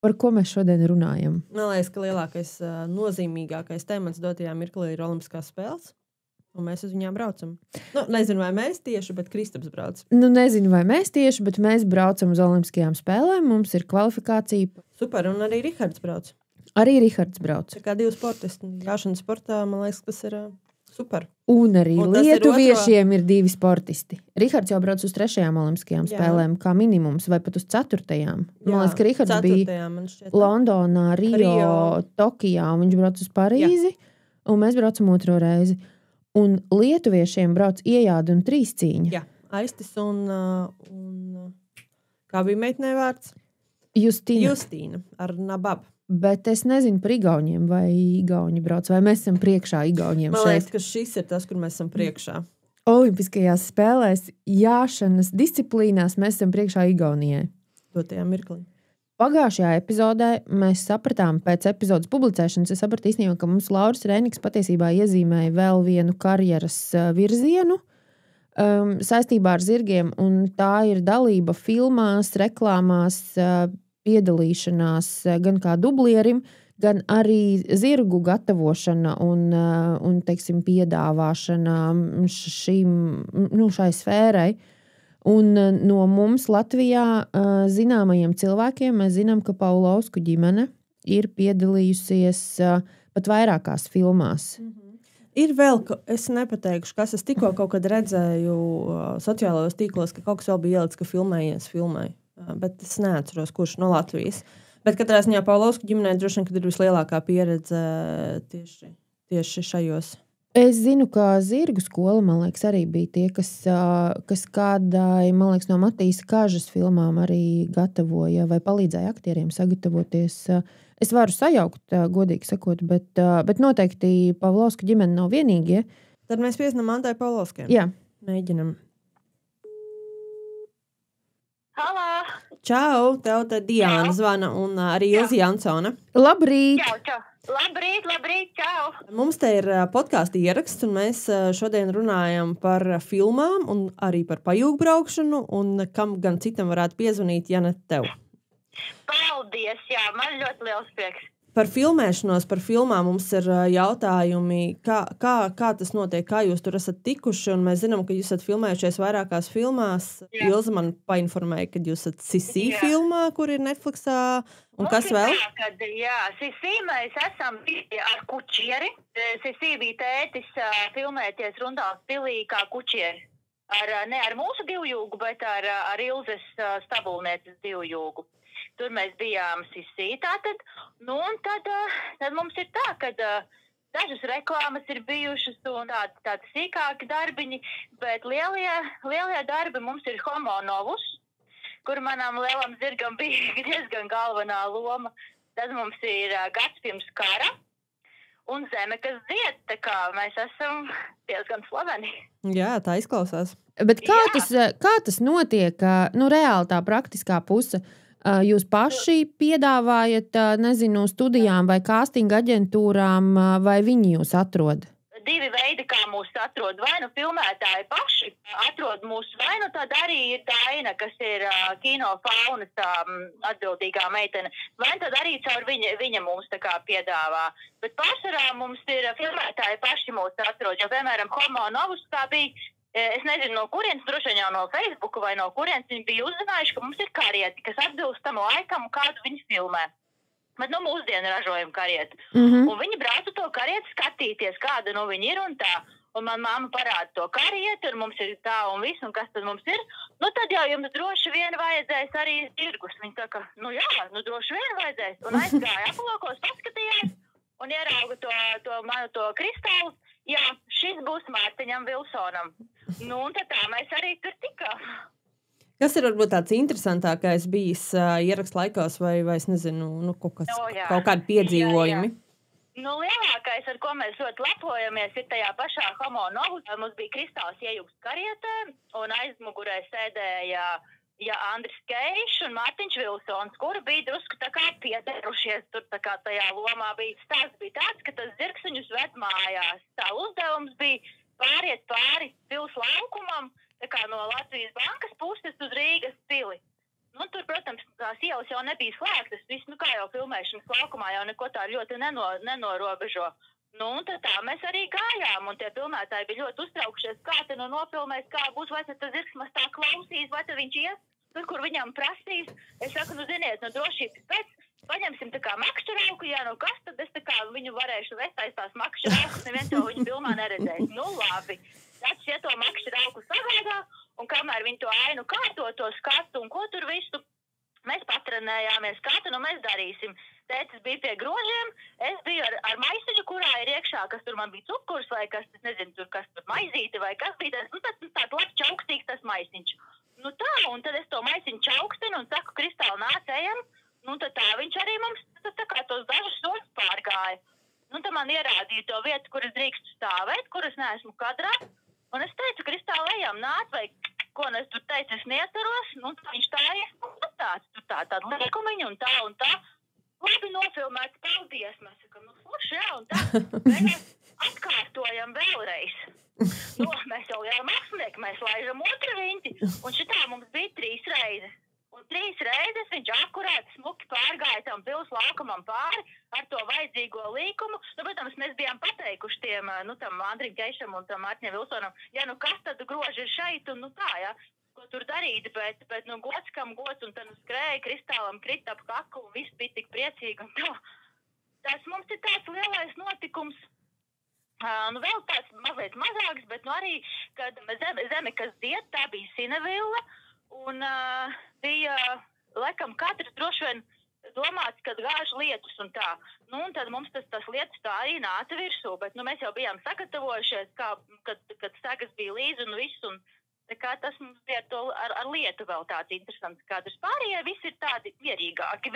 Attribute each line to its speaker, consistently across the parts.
Speaker 1: Par ko mēs šodien runājam?
Speaker 2: Man liekas, ka lielākais, nozīmīgākais temats dotajā mirklī ir Olimpiskās spēles. Un mēs uz viņām braucam. Nu, nezinu, vai mēs tieši, bet Kristaps brauc.
Speaker 1: Nezinu, vai mēs tieši, bet mēs braucam uz Olimpiskajām spēlēm. Mums ir kvalifikācija.
Speaker 2: Super, un arī Rihards brauc.
Speaker 1: Arī Rihards brauc.
Speaker 2: Tā kā divi sportisti. Gāšanas sportā, man liekas, tas ir super.
Speaker 1: Un arī lietuviešiem ir divi sportisti. Rihards jau brauc uz 3. Olimpiskajām spēlēm, kā minimums, vai pat uz 4. Man liekas, ka Rihards bija Londonā, Rio, Tokijā, un viņš brauc uz Parīzi, un mēs braucam otro reizi. Un lietuviešiem brauc Iejāda un Trīscīņa.
Speaker 2: Jā, Aistis un kā bija meitnē vārds? Justīna ar Nababu.
Speaker 1: Bet es nezinu par igauņiem, vai igauņi brauc, vai mēs esam priekšā igauņiem
Speaker 2: šeit. Man liekas, ka šis ir tas, kur mēs esam priekšā.
Speaker 1: Olimpiskajās spēlēs, jāšanas disciplīnās mēs esam priekšā Igaunijai.
Speaker 2: Dotajā mirklī.
Speaker 1: Pagājušajā epizodē mēs sapratām, pēc epizodes publicēšanas, es sapratu īstenībā, ka mums Lauris Reiniks patiesībā iezīmēja vēl vienu karjeras virzienu saistībā ar zirgiem, un tā ir dalība filmās, reklāmās, piedalīšanās gan kā dublierim, gan arī zirgu gatavošana un teiksim, piedāvāšana šai sfērai. Un no mums Latvijā zināmajiem cilvēkiem mēs zinām, ka Paulovsku ģimene ir piedalījusies pat vairākās filmās.
Speaker 2: Ir vēl, es nepateikšu, kas es tikko kaut kad redzēju sociālajos tīklos, ka kaut kas vēl bija ielicis, ka filmēju. Bet es neatceros, kurš no Latvijas. Bet katrā ziņā Paulovsku ģimenē droši vien, kad ir vislielākā pieredze tieši šajos.
Speaker 1: Es zinu, ka zirgu skola, man liekas, arī bija tie, kas kādai, man liekas, no Matīsa Kažas filmām arī gatavoja vai palīdzēja aktieriem sagatavoties. Es varu sajaukt, godīgi sakot, bet noteikti Pavlovska ģimene nav vienīgie.
Speaker 2: Tad mēs piezinām Andai Pavlovskiem.
Speaker 1: Jā.
Speaker 2: Mēģinam.
Speaker 3: Halā!
Speaker 2: Čau! Tev te Diāna zvana un arī Ilzi Jansone.
Speaker 1: Labrīt!
Speaker 3: Čau! Labrīt, čau!
Speaker 2: Mums te ir podkāsta ieraksts, un mēs šodien runājam par filmām un arī par pajūgbraukšanu, un kam gan citam varētu piezvanīt, ja ne tev.
Speaker 3: Paldies, jā, man ļoti liels prieks.
Speaker 2: Par filmēšanos, par filmām mums ir jautājumi, kā tas notiek, kā jūs tur esat tikuši, un mēs zinām, ka jūs esat filmējušies vairākās filmās. Ilza man painformēja, ka jūs esat Sisī filmā, kur ir Netflixā, un
Speaker 3: mums
Speaker 2: kas vēl?
Speaker 3: Sisī mēs esam ar kučieri. Sisī bija tētis filmēties Rundāls pilī kā kučieri. Ne ar mūsu divjūgu, bet ar Ilzes stabulnieces divjūgu. Tur mēs bijām Sisī tātad, un tad mums ir tā, ka dažas reklāmas ir bijušas un tādi sīkāki darbiņi, bet lielie darbi mums ir Homo Novus, kur manam lielam zirgam bija diezgan galvenā loma. Tad mums ir Gads pirms kara un Zeme, kas dzied, tā kā mēs esam diezgan slaveni.
Speaker 2: Jā, tā izklausās.
Speaker 1: Bet kā tas notiek, reāli tā praktiskā puse? Jūs paši piedāvājat, nezinu, studijām vai castinga aģentūrām, vai viņi jūs atrod?
Speaker 3: Divi veidi, kā mūs atrod. Vai nu filmētāji paši atrod mūs, vai nu tad arī ir Daina, kas ir kino faunas atbildīgā meitene, vai tad arī caur viņa mūs tā kā piedāvā. Bet pārsvarā mums ir filmētāji paši mūs atrod, jo, piemēram, Homo Novus kā bija. Es nezinu, no kurienes, droši vien jau no Facebooka vai no kurienes viņi bija uzzinājuši, ka mums ir karieti, kas atbilst tam laikam, kādu viņi filmē. Bet mūsdienu ražojam karieti. Un viņi brauc to karieti skatīties, kāda no viņi ir un tā. Un man mamma parāda to karieti, un mums ir tā un viss, un kas tad mums ir. Tad jau jums droši vien vajadzēs arī zirgus. Viņi saka, droši vien vajadzēs. Un aizgāja aplokos, paskatījās un ierauga to kristālu. Jā, šis būs Mārtiņam Vilsonam. Un tad tā mēs arī tur tikām.
Speaker 2: Kas ir varbūt tāds interesantākais bijis ierakstu laikos vai es nezinu, kaut kādi piedzīvojumi?
Speaker 3: Jā. Lielākais, ar ko mēs ļoti lepojamies, ir tajā pašā Homo Novus. Mums bija kristāls iejūgs karietē, un aizmugurē sēdēja Andris Keišs un Mārtiņš Vilsons, kuri bija drusku tā kā piederušies tur tā kā tajā lomā. Stāsts bija tāds, ka tas zirgs viņus ved mājās. Tā uzdevums bija pāriet pāri pils laukumam, tā kā no Latvijas bankas puses uz Rīgas pili. Nu, tur, protams, tās ielas jau nebija slēgtas. Viss, kā jau filmēšanas laukumā jau neko tā ļoti nenorobežo. Nu, un tad tā mēs arī gājām, un tie filmētāji bija ļoti uztraukšies, kā te nofilmēs, kā būs, vai tas zirgs maz tā klausīs, vai tad viņš ies tur, kur viņam prasīs. Es saku, ziniet, drošības pēc, paņemsim tā kā makšķerauku, ja kas, tad es tā kā viņu varēšu vest aiz tās makšķeraukas, neviens jau viņu filmā neredzēs. Nu, labi. Tāds ja to makšķerauku sagādā, un kamēr viņi to ainu kārto, to skatu, un ko tur visu, mēs patrenējāmies, kā tad mēs darīsim. Tētis bija pie grožiem, es biju ar maisiņu, kurā ir iekšā, kas tur man bija cukurs, vai kas, es nezinu, tur, kas tur maizīte, vai kas bija, tāds labs čaukstīgs tas maisiņš. Nu tā, un tad es to maisiņu čaukstinu un saku, Kristāli, nāc ejam, nu tad tā viņš arī mums tā kā tos dažus soļus pārgāja. Nu tad man ierādīja to vietu, kur es drīkstu stāvēt, kur es neesmu kadrā, un es teicu, Kristāli, ejam, nāc, vai ko es tur teicu, es neatceros, nu tad viņš tā ir, tāda liekumiņa un tā. Labi nofilmēts, paldies, mēs sakam, forši, jā, un tā. Mēs atkārtojam vēlreiz. Nu, mēs jau mākslinieki, mēs laižam otru riņķi, un šitā mums bija 3 reizes. Un 3 reizes viņš akurēt smuki pārgāja tam pils laukumam pāri ar to vajadzīgo līkumu. Nu, protams, mēs bijām pateikuši tiem, tam Andrim Keišam un tam Mārtiņam Vilsonam, ja kas tad groži ir šeit, un tā, jā. Ko tur darīt, bet gods kam gods, un tad skrēja, Kristālam krita ap kaku, un viss bija tik priecīgi, un tā. Tas mums ir tāds lielais notikums, vēl tāds mazliet mazāks, bet arī, kad zeme, kas diet, tā bija Sinevilla, un bija, laikam, katrs droši vien domāts, kad gāž lietus un tā. Nu, un tad mums tas lietus tā arī nāca virsū, bet, mēs jau bijām sagatavojušies, kad sagas bija līdzi un viss, un tā kā tas mums bija ar lietu vēl tāds interesants kadrs. Pārējie visi ir tādi mierīgāki.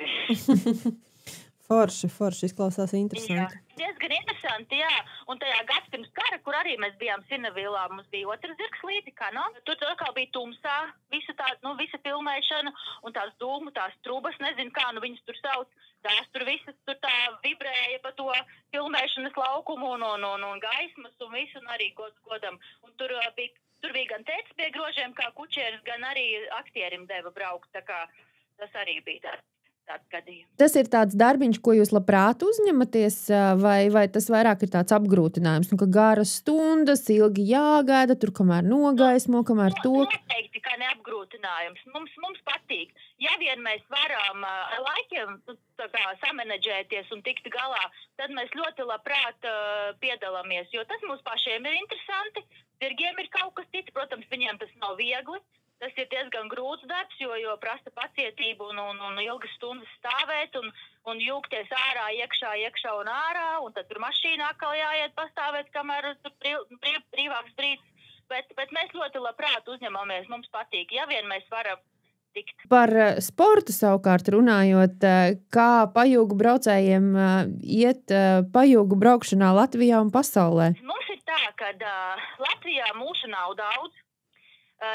Speaker 2: Forši, izklausās interesanti.
Speaker 3: Jā, diezgan interesanti, jā. Un tajā gads pirms kara, kur arī mēs bijām Sinevillā, mums bija otrs zirgs līdzi, Tur atkal bija tumsā, visa filmēšana, un tās dūmu, tās trubas, nezinu kā, viņas tur sauc, tās tur visas tur tā vibrēja pa to filmēšanas laukumu un gaismas un visu, un arī godam. Un tur bija gan tētis pie grožiem kā kučieris, gan arī aktierim deva braukt, tā kā tas arī bija tāds gadījums.
Speaker 1: Tas ir tāds darbiņš, ko jūs labprāt uzņematies, vai tas vairāk ir tāds apgrūtinājums, ka garas stundas, ilgi jāgaida, tur kamēr nogaismo, kamēr to?
Speaker 3: Noteikti, ka neapgrūtinājums. Mums patīk. Ja vien mēs varam ar laikiem samanedžēties un tikt galā, tad mēs ļoti labprāt piedalāmies, jo tas mums pašiem ir interesanti. Zirgiem ir kaut kas cits, protams, viņiem tas nav viegli. Tas ir diezgan grūts darbs, jo prasa pacietību un ilgas stundas stāvēt un jūgties ārā, iekšā un ārā, un tad tur mašīnā atkal jāiet pastāvēt, kamēr tur brīvāks brīdis. Bet mēs ļoti labprāt uzņemamies, mums patīk, ja vien mēs varam tikt.
Speaker 1: Par sportu savukārt runājot, kā pajūgu braucējiem iet pajūgu braukšanā Latvijā un pasaulē?
Speaker 3: Mums ir tā, ka Latvijā mūsu nav daudz.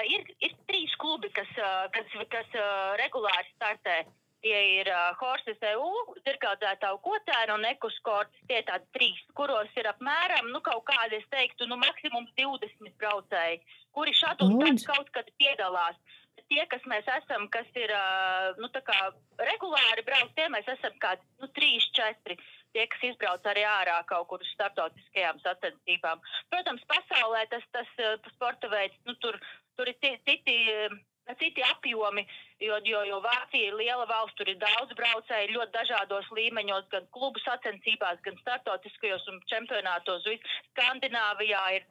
Speaker 3: Ir 3 klubi, kas regulāri startē. Tie ir Horses EU, Zirgaudzētāju Kotēna un Ekuskorts. Tie tādi 3, kuros ir apmēram, kaut kādi, es teiktu, maksimums 20 braucēji, kuri šad un tad kaut kad piedalās. Tie, kas mēs esam, kas ir, tā kā regulāri brauc, tie mēs esam kādi, 3-4. Tie, kas izbrauc arī ārā kaut kur uz starptautiskajām sacensībām. Protams, pasaulē tas sporta veids, tur ir citi apjomi, jo Vācija ir liela valsts, tur ir daudz braucēju, ļoti dažādos līmeņos, gan klubu sacensībās, gan starptautiskajos un čempionātos. Skandināvijā ir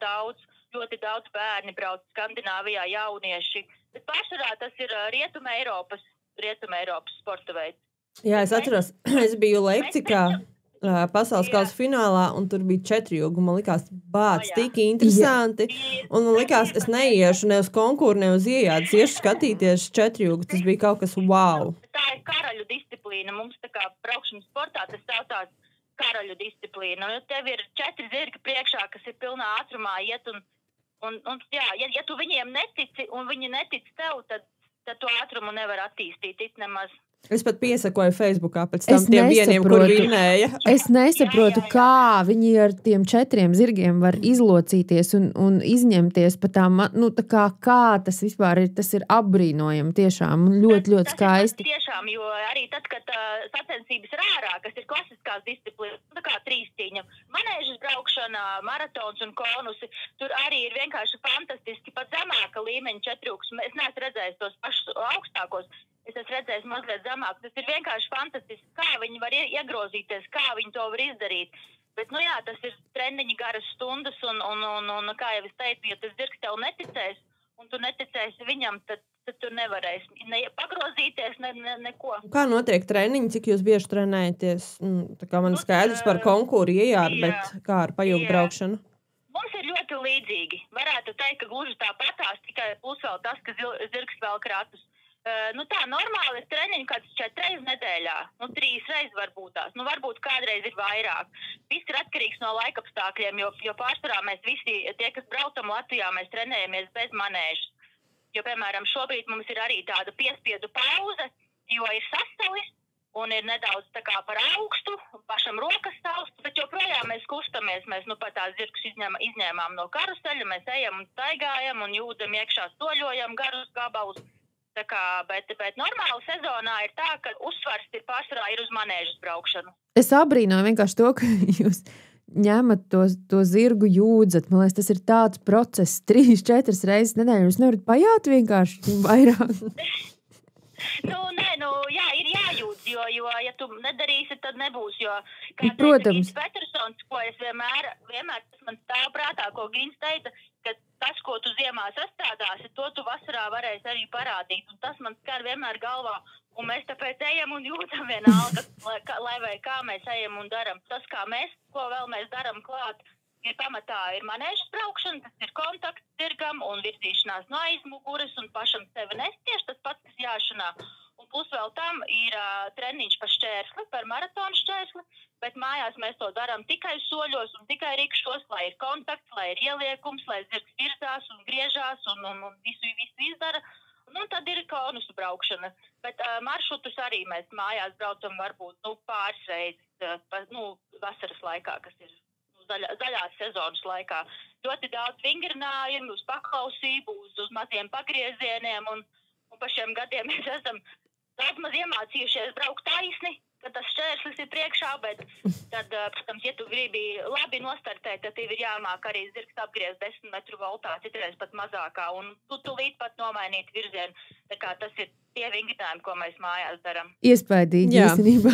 Speaker 3: ļoti daudz bērni brauc, Skandināvijā jaunieši. Bet pārsvarā tas ir Rietuma Eiropas sporta veids.
Speaker 2: Jā, es atceros, es biju Leipcigā pasaules kausa finālā, un tur bija 4 jūgi. Man likās, tik interesanti. Un man likās, es neiešu ne uz konkuru, ne uz iejādes. Iešu skatīties 4 jūgi. Tas bija kaut kas wow.
Speaker 3: Tā ir karaļu disciplīna. Mums tā kā braukšanas sportā tas saucās karaļu disciplīna. Un tev ir 4 zirgi priekšā, kas ir pilnā ātrumā iet. Ja tu viņiem netici un viņi netic tev, tad to ātrumu nevar attīstīt nemaz.
Speaker 2: Es pat piesakoju Facebookā pēc tam tiem vieniem, kur vinnēja.
Speaker 1: Es nesaprotu, kā viņi ar tiem 4 zirgiem var izlocīties un izņemties pa tām, nu, tā kā tas vispār ir, tas ir apbrīnojami tiešām, ļoti, ļoti skaisti.
Speaker 3: Tiešām, jo arī tad, kad sacensības ir ārā, kas ir klasiskās disciplīnas, tā kā trīscīņa, manēžas braukšana, maratons un konusi, tur arī ir vienkārši fantastiski, pat zemāka līmeņa četrūks. Es neesmu redzējis tos pašus augstākos. Es esmu redzējis mazliet zemāk. Tas ir vienkārši fantastiski, kā viņi var iegrozīties, kā viņi to var izdarīt. Bet, nu jā, tas ir treniņi garas stundas un kā jau es teicu, ja tas zirgs tev neticēs un tu neticēsi viņam, tad tu nevarēsi ne pagrozīties, neko.
Speaker 2: Kā notiek treniņi, cik jūs bieži trenējaties? Tā kā man skaidrs par konkūru iejāt, bet kā ar pajūgu braukšanu?
Speaker 3: Mums ir ļoti līdzīgi. Varētu teikt, ka gluži tāpatās, tikai plus vēl tas, ka zirgs vēl kratus. Nu tā, normāli ir treniņi kāds 4 reizes nedēļā, 3 reizes varbūt tās, varbūt kādreiz ir vairāk. Viss ir atkarīgs no laikapstākļiem, jo pārsvarā mēs visi, tie, kas braucam Latvijā, mēs trenējamies bez manēžas. Jo, piemēram, šobrīd mums ir arī tāda piespiedu pauze, jo ir sasalis un ir nedaudz tā kā par augstu, pašam rokas stāvs, bet joprojām mēs kustamies, mēs pat tās zirgus izņēmām no karuseļa, mēs ejam un staigājam un jūdam iekšā soļojam garus gabalus. Bet normāla sezonā ir tā, ka uzsvars ir pārsvarā ir uz manēžas braukšanu.
Speaker 1: Es abrīnoju vienkārši to, ka jūs ņemat to zirgu jūdzat. Man liekas, tas ir tāds process 3-4 reizes nedēļā. Jūs nevarat pajāt vienkārši vairāk.
Speaker 3: Jā, ir jājūdz, jo ja tu nedarīsi, tad nebūs, jo kā
Speaker 1: Protams.
Speaker 3: teica Petersons, ko es vienmēr tas man stāv prātā, ko Gins teica, ka tas, ko tu ziemā sastrādāsi, to tu vasarā varēsi arī parādīt, un tas man skar vienmēr galvā, un mēs tāpēc ejam un jūtam vienalga, lai vai kā mēs ejam un daram. Tas, kā mēs, ko vēl mēs daram klāt, ir pamatā ir manēžas braukšana, tas ir kontakts zirgam un virzīšanās no aizmuguras un pašam sevi nest tieši tas pats, kas jāšanā. Un plus vēl tam ir treniņš par šķērsli, par maratonu šķērsli, bet mājās mēs to darām tikai soļos un tikai rikšos, lai ir kontakts, lai ir ieliekums, lai zirgs virzās un griežās un visu izdara. Un tad ir konusu braukšana. Bet maršrutus arī mēs mājās braucam varbūt pāris reizes vasaras laikā, kas ir zaļās sezonas laikā. Ļoti daudz vingrinājumu, uz paklausību, uz maziem pagriezieniem un pa šiem gadiem mēs esam daudz maz iemācījušies braukt taisni, kad tas šķērslis ir priekšā, bet tad, protams, ja tu gribi labi nostartēt, tad tev ir jāmāk arī zirgs apgriezt 10 metru voltā, citreiz pat mazākā, un tu līdz pat nomainīt virzienu. Tā kā tas ir tie vingrinājumi, ko mēs mājās daram.
Speaker 1: Iespaidīgi, īstenībā.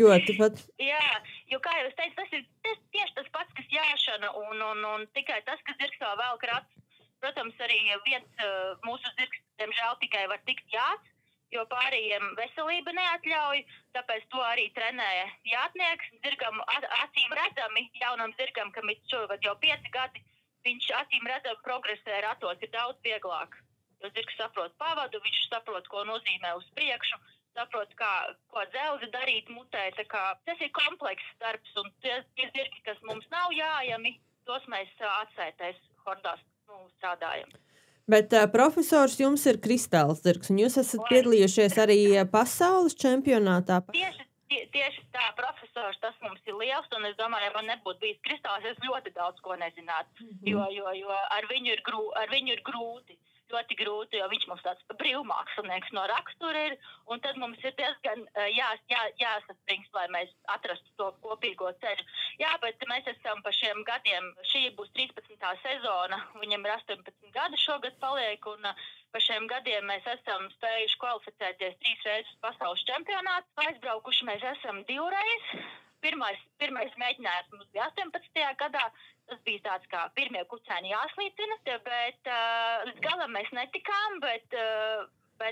Speaker 2: Ļoti pat.
Speaker 3: Jā, jo, kā jau es teicu, tas ir tieši tas pats, kas jāšana, un tikai tas, ka zirgs vēl krats. Protams, arī viens mūsu zirgs, diemžēl, tikai var tikt jāts, jo pārējiem veselība neatļauj, tāpēc to arī trenēja jātnieks. Zirgam acīm redzami, jaunam zirgam, kam ir šogad jau 5 gadi, viņš acīm redzami progresē ratos, ir daudz vieglāk. Jo zirgs saprot pavadu, viņš saprot, ko nozīmē uz priekšu, saprot, ko dzelzi darīt mutē. Tas ir komplekss darbs, un tie zirgi, kas mums nav jājami, tos mēs atsētēs hordās strādājam.
Speaker 2: Bet profesors jums ir kristāls zirgs, un jūs esat piedalījušies arī pasaules čempionātā.
Speaker 3: Tieši tā, profesors, tas mums ir liels, un es domāju, ja man nebūtu bijis kristāls, es ļoti daudz ko nezinātu, jo ar viņu ir grūti. Ļoti grūti, jo viņš mums tāds brīvmākslinieks no rakstura ir, un tad mums ir diezgan jāsaspringst, lai mēs atrastu to kopīgo ceļu. Jā, bet mēs esam pa šiem gadiem, šī būs 13. sezona, viņam ir 18 gadi šogad paliek, un pa šiem gadiem mēs esam spējuši kvalificēties 3 reizes pasaules čempionātu. Aizbraukuši mēs esam 2 reizes. Pirmais mēģinājums mums bija 18. gadā. Tas bija tāds kā pirmie kucēni jāslīcina, bet līdz galam mēs netikām, bet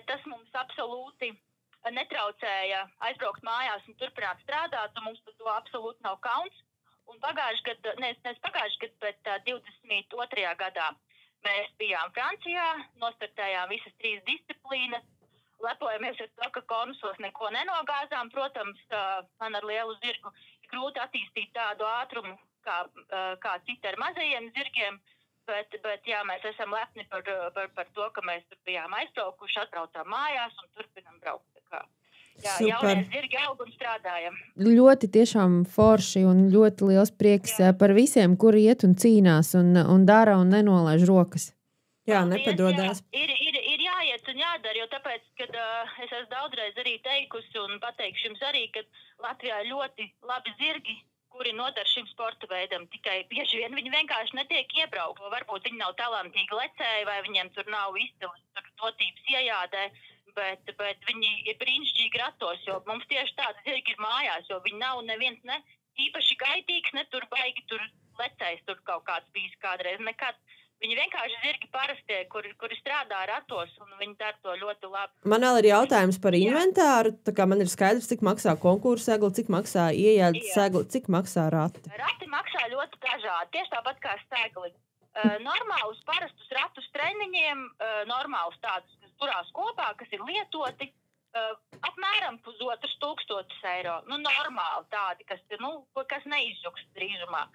Speaker 3: tas mums absolūti netraucēja aizbraukt mājās un turpināt strādāt, un mums par to absolūti nav kauns. Un pagājuši gadu, bet 22. gadā mēs bijām Francijā, nostartējām visas 3 disciplīnas, lepojamies ar to, ka konusos neko nenogāzām. Protams, man ar lielu zirgu ir grūti attīstīt tādu ātrumu, kā citi ar mazajiem zirgiem, bet jā, mēs esam lepni par to, ka mēs tur bijām aizbraukuši, atbraucām mājās un turpinam braukt. Jā,
Speaker 2: Super.
Speaker 3: jaunie zirgi aug un strādājam.
Speaker 1: Ļoti tiešām forši un ļoti liels prieks par visiem, kuri iet un cīnās un dara un nenolaiž rokas.
Speaker 2: Jā,
Speaker 3: Paldies,
Speaker 2: nepadodās.
Speaker 3: Jā. Ir jāiet un jādara, jo tāpēc, kad es esmu daudzreiz arī teikusi un pateikšu jums arī, ka Latvijā ir ļoti labi zirgi, kuri nodara šim sporta veidam. Tikai bieži vien viņi vienkārši netiek iebraukt. Varbūt viņi nav talantīgi lecēji vai viņiem tur nav izcils dotības iejādē, bet viņi ir brīnišķīgi ratos, jo mums tieši tādi zirgi ir mājās, jo viņi nav neviens ne īpaši gaitīgs, ne tur baigi tur lecējs, tur kaut kāds bijis kādreiz nekad. Viņi vienkārši zirgi parastie, kuri strādā ratos, un viņi dara to ļoti labi.
Speaker 2: Man vēl ir jautājums par inventāru. Tā kā man ir skaidrs, cik maksā konkursu segli, cik maksā iejādes segli, cik maksā rati.
Speaker 3: Rati maksā ļoti dažādi, tieši tāpat kā segli. Normālus, parastus ratus treniņiem, normālus tādus, kas turās kopā, kas ir lietoti, apmēram 1,500 eiro. Nu, normāli tādi, kas neizjuks drīzumā.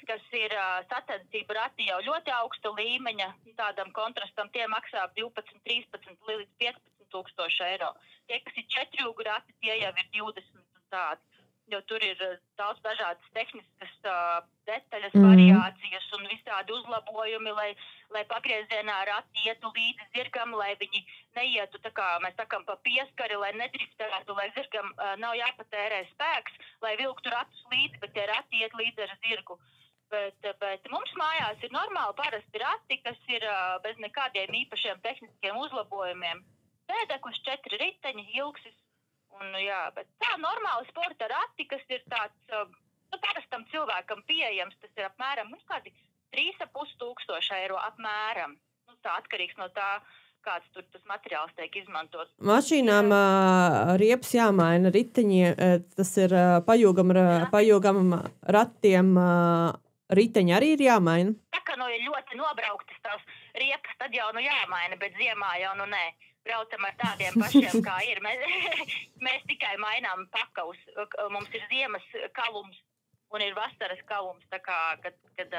Speaker 3: Kas ir sacensību rati jau ļoti augsta līmeņa, tādam kontrastam, tie maksā 12, 13 līdz 15 tūkstoši eiro. Tie, kas ir 4 rati, tie jau ir 20 un tādi. Jo tur ir daudz dažādas tehniskas detaļas, variācijas un visādi uzlabojumi, lai pagriezienā rati ietu līdzi zirgam, lai viņi neietu, tā kā mēs sakam, pa pieskari, lai nedriftētu, lai zirgam nav jāpatērē spēks, lai vilktu ratus līdzi, bet tie rati iet līdzi ar zirgu. Bet mums mājās ir normāli parasti rati, kas ir bez nekādiem īpašiem tehniskiem uzlabojumiem. Pēdeklis 4 riteņi, ilgsis. Un, jā, bet tā normāli sporta rati, kas ir tāds parastam cilvēkam pieejams, tas ir apmēram kādi 3,5 tūkstoši eiro apmēram. Tā atkarīgs no tā, kāds tur tas materiāls tiek izmantots.
Speaker 2: Mašīnām riepas jāmaina riteņiem, tas ir pajūgam ratiem riteņi arī ir jāmaina.
Speaker 3: Tā kā ir ļoti nobrauktas tās riepas, tad jau jāmaina, bet ziemā jau nē. Braucam ar tādiem pašiem, kā ir. Mēs tikai mainām pakaus. Mums ir ziemas kalums un ir vasaras kalums. Tā kā, tad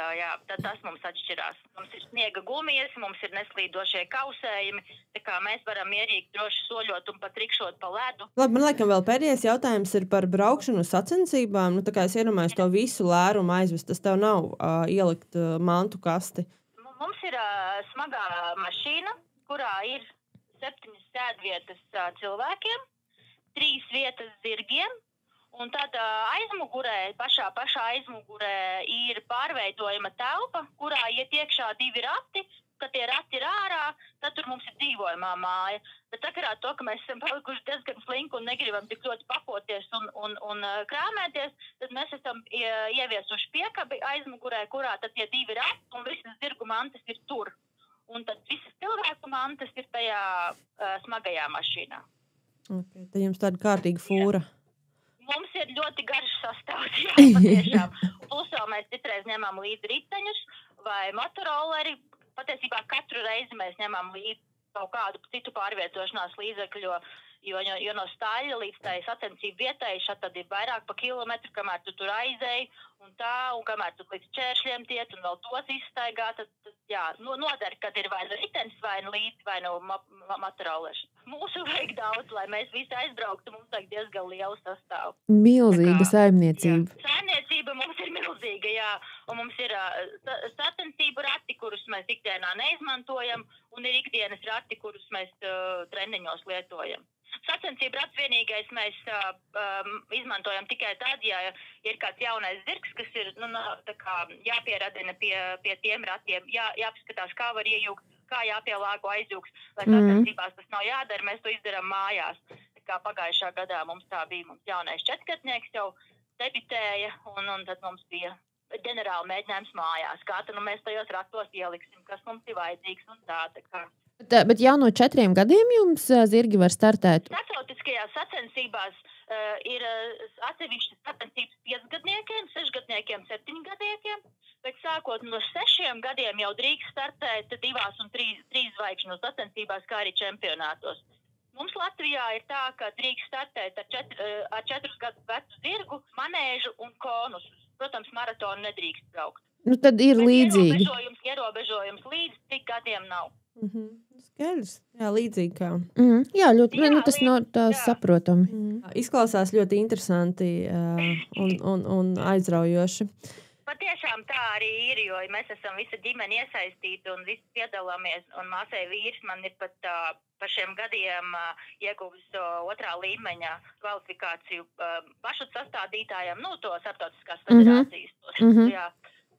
Speaker 3: tas mums atšķirās. Mums ir sniega gumijas, mums ir neslīdošie kausējumi. Tā kā mēs varam mierīgi droši soļot un pat rikšot pa ledu.
Speaker 2: Labi, man laikam vēl pēdējais jautājums ir par braukšanu sacensībām. Tā kā es iedomājos to visu lērumu aizvest, tas tev nav ielikt mantu kasti.
Speaker 3: Mums ir smagā mašīna, kurā ir 7 sēdvietas cilvēkiem, 3 vietas zirgiem, un tad aizmugurē, pašā aizmugurē ir pārveidojama telpa, kurā iet iekšā 2 rati, kad tie rati ir ārā, tad tur mums ir dzīvojamā māja. Bet sakarā to, ka mēs esam palikuši diezgan slinki un negribam tik ļoti pakoties un krāmēties, tad mēs esam ieviesuši piekabi aizmugurē, kurā tad tie 2 rati un visas zirgu mantas ir tur. Un tad visas cilvēku mantas ir tajā smagajā mašīnā.
Speaker 2: Okay, tad jums tāda kārtīga fūra.
Speaker 3: Mums ir ļoti garš sastāvs, jā, patiešām. Plus vēl mēs citreiz ņemam līdzi riteņus vai motorolleri. Patiesībā katru reizi mēs ņemam līdzi kaut kādu citu pārvietošanās līdzekļu, jo no staļa līdz tai sacensību vietai tad ir vairāk pa kilometru, kamēr tu tur aizēji un kamēr tu līdz čēršļiem tiet un vēl tos izstaigā, tad nodara, kad ir vai nu ritenis, vai nu līdzi, vai nu motorolleris. Mūsu vajag daudz, lai mēs visi aizbrauktu, mums vajag diezgan lielu sastāvu.
Speaker 1: Milzīga saimniecība.
Speaker 3: Jā. Saimniecība mums ir milzīga, jā, un mums ir sacensību rati, kurus mēs ikdienā neizmantojam, un ir ikdienas rati, kurus mēs treniņos lietojam. Sacensību rats vienīgais mēs izmantojam tikai tad, ja ir kāds jaunais zirgs, kas ir jāpieradina pie tiem ratiem, jāpaskatās, kā var iejūgt, kā jāpielāgo aizjūgs, lai sacensībās tas nav jādara, mēs to izdarām mājās. Tā kā pagājušā gadā mums tā bija, mums jaunais 4-gadnieks jau debitēja, un tad mums bija ģenerāli mēģinājums mājās, kā tad mēs tajos ratos ieliksim, kas mums ir vajadzīgs un tā kā.
Speaker 1: Bet jau no 4 gadiem jums zirgi var startēt?
Speaker 3: Startautiskajās sacensībās ir atsevišķas sacensības 5-gadniekiem, 6-gadniekiem, 7-gadniekiem, bet sākot no 6 gadiem jau drīkst startēt 2 un 3 zvaigžņu sacensībās, kā arī čempionātos. Mums Latvijā ir tā, ka drīkst startēt ar 4 gadu vecu zirgu, manēžu un konusus. Protams, maratonu nedrīkst braukt.
Speaker 1: Nu, tad ir līdzīgi.
Speaker 3: Ierobežojums līdz 3 gadiem nav.
Speaker 2: Skaidrs. Jā, līdzīgi kā.
Speaker 1: Jā, ļoti,
Speaker 3: Jā,
Speaker 1: tas nav tā saprotami.
Speaker 2: Izklausās ļoti interesanti un aizraujoši.
Speaker 3: Patiešām tā arī ir, jo mēs esam visa ģimene iesaistīti un visi piedalāmies. Un māsai vīrs man ir pat par šiem gadiem ieguvis 2. līmeņa kvalifikāciju pašu sastādītājiem, to starptautiskās federācijas. Jā.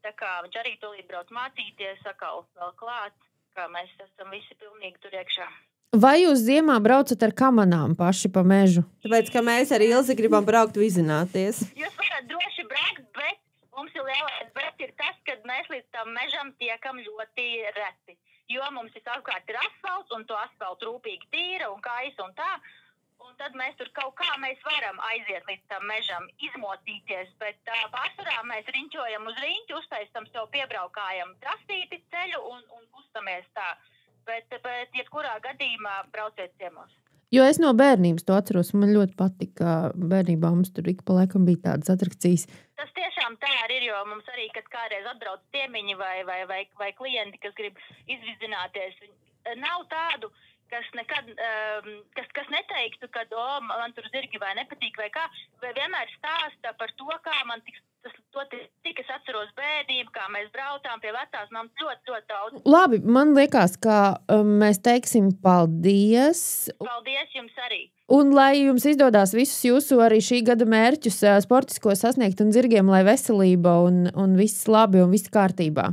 Speaker 3: Tā kā viņš arī tūlīt brauc mācīties, sakal vēl klāt, kā mēs esam visi pilnīgi tur iekšā.
Speaker 1: Vai jūs ziemā braucat ar kamanām paši pa mežu?
Speaker 2: Tāpēc, ka mēs ar Ilzi gribam braukt vizināties.
Speaker 3: Jūs varat droši braukt, bet mums ir lielais bet ir tas, ka mēs līdz tam mežam tiekam ļoti reti. Jo mums apkārt ir asfalts, un to asfaltu rūpīgi tīra un kaisa un tā. Un tad mēs tur kaut kā mēs varam aiziet līdz tam mežam, izmotīties, bet pārsvarā mēs riņķojam uz riņķu, uztaisam sev piebraukājam trasīti ceļu un kustamies tā. Bet jebkurā gadījumā brauciet ciemos.
Speaker 1: Jo es no bērnības to atceros, man ļoti patika, bērnībā mums tur ik pa laikam bija tādas atrakcijas.
Speaker 3: Tas tiešām tā arī ir, jo mums arī, kad kādreiz atbrauc ciemiņi vai klienti, kas grib izvizināties, nav tādu, kas nekad, kas neteiktu, ka man tur zirgi vai nepatīk vai kā, vai vienmēr stāsta par to, kā man tik es atceros bērnību, kā mēs braucām pie vecās mammas ļoti daudz.
Speaker 1: Labi, man liekas, ka mēs teiksim paldies.
Speaker 3: Paldies jums arī.
Speaker 1: Un lai jums izdodās visus jūsu arī šī gada mērķus sportisko sasniegt un zirgiem, lai veselība un viss labi un viss kārtībā.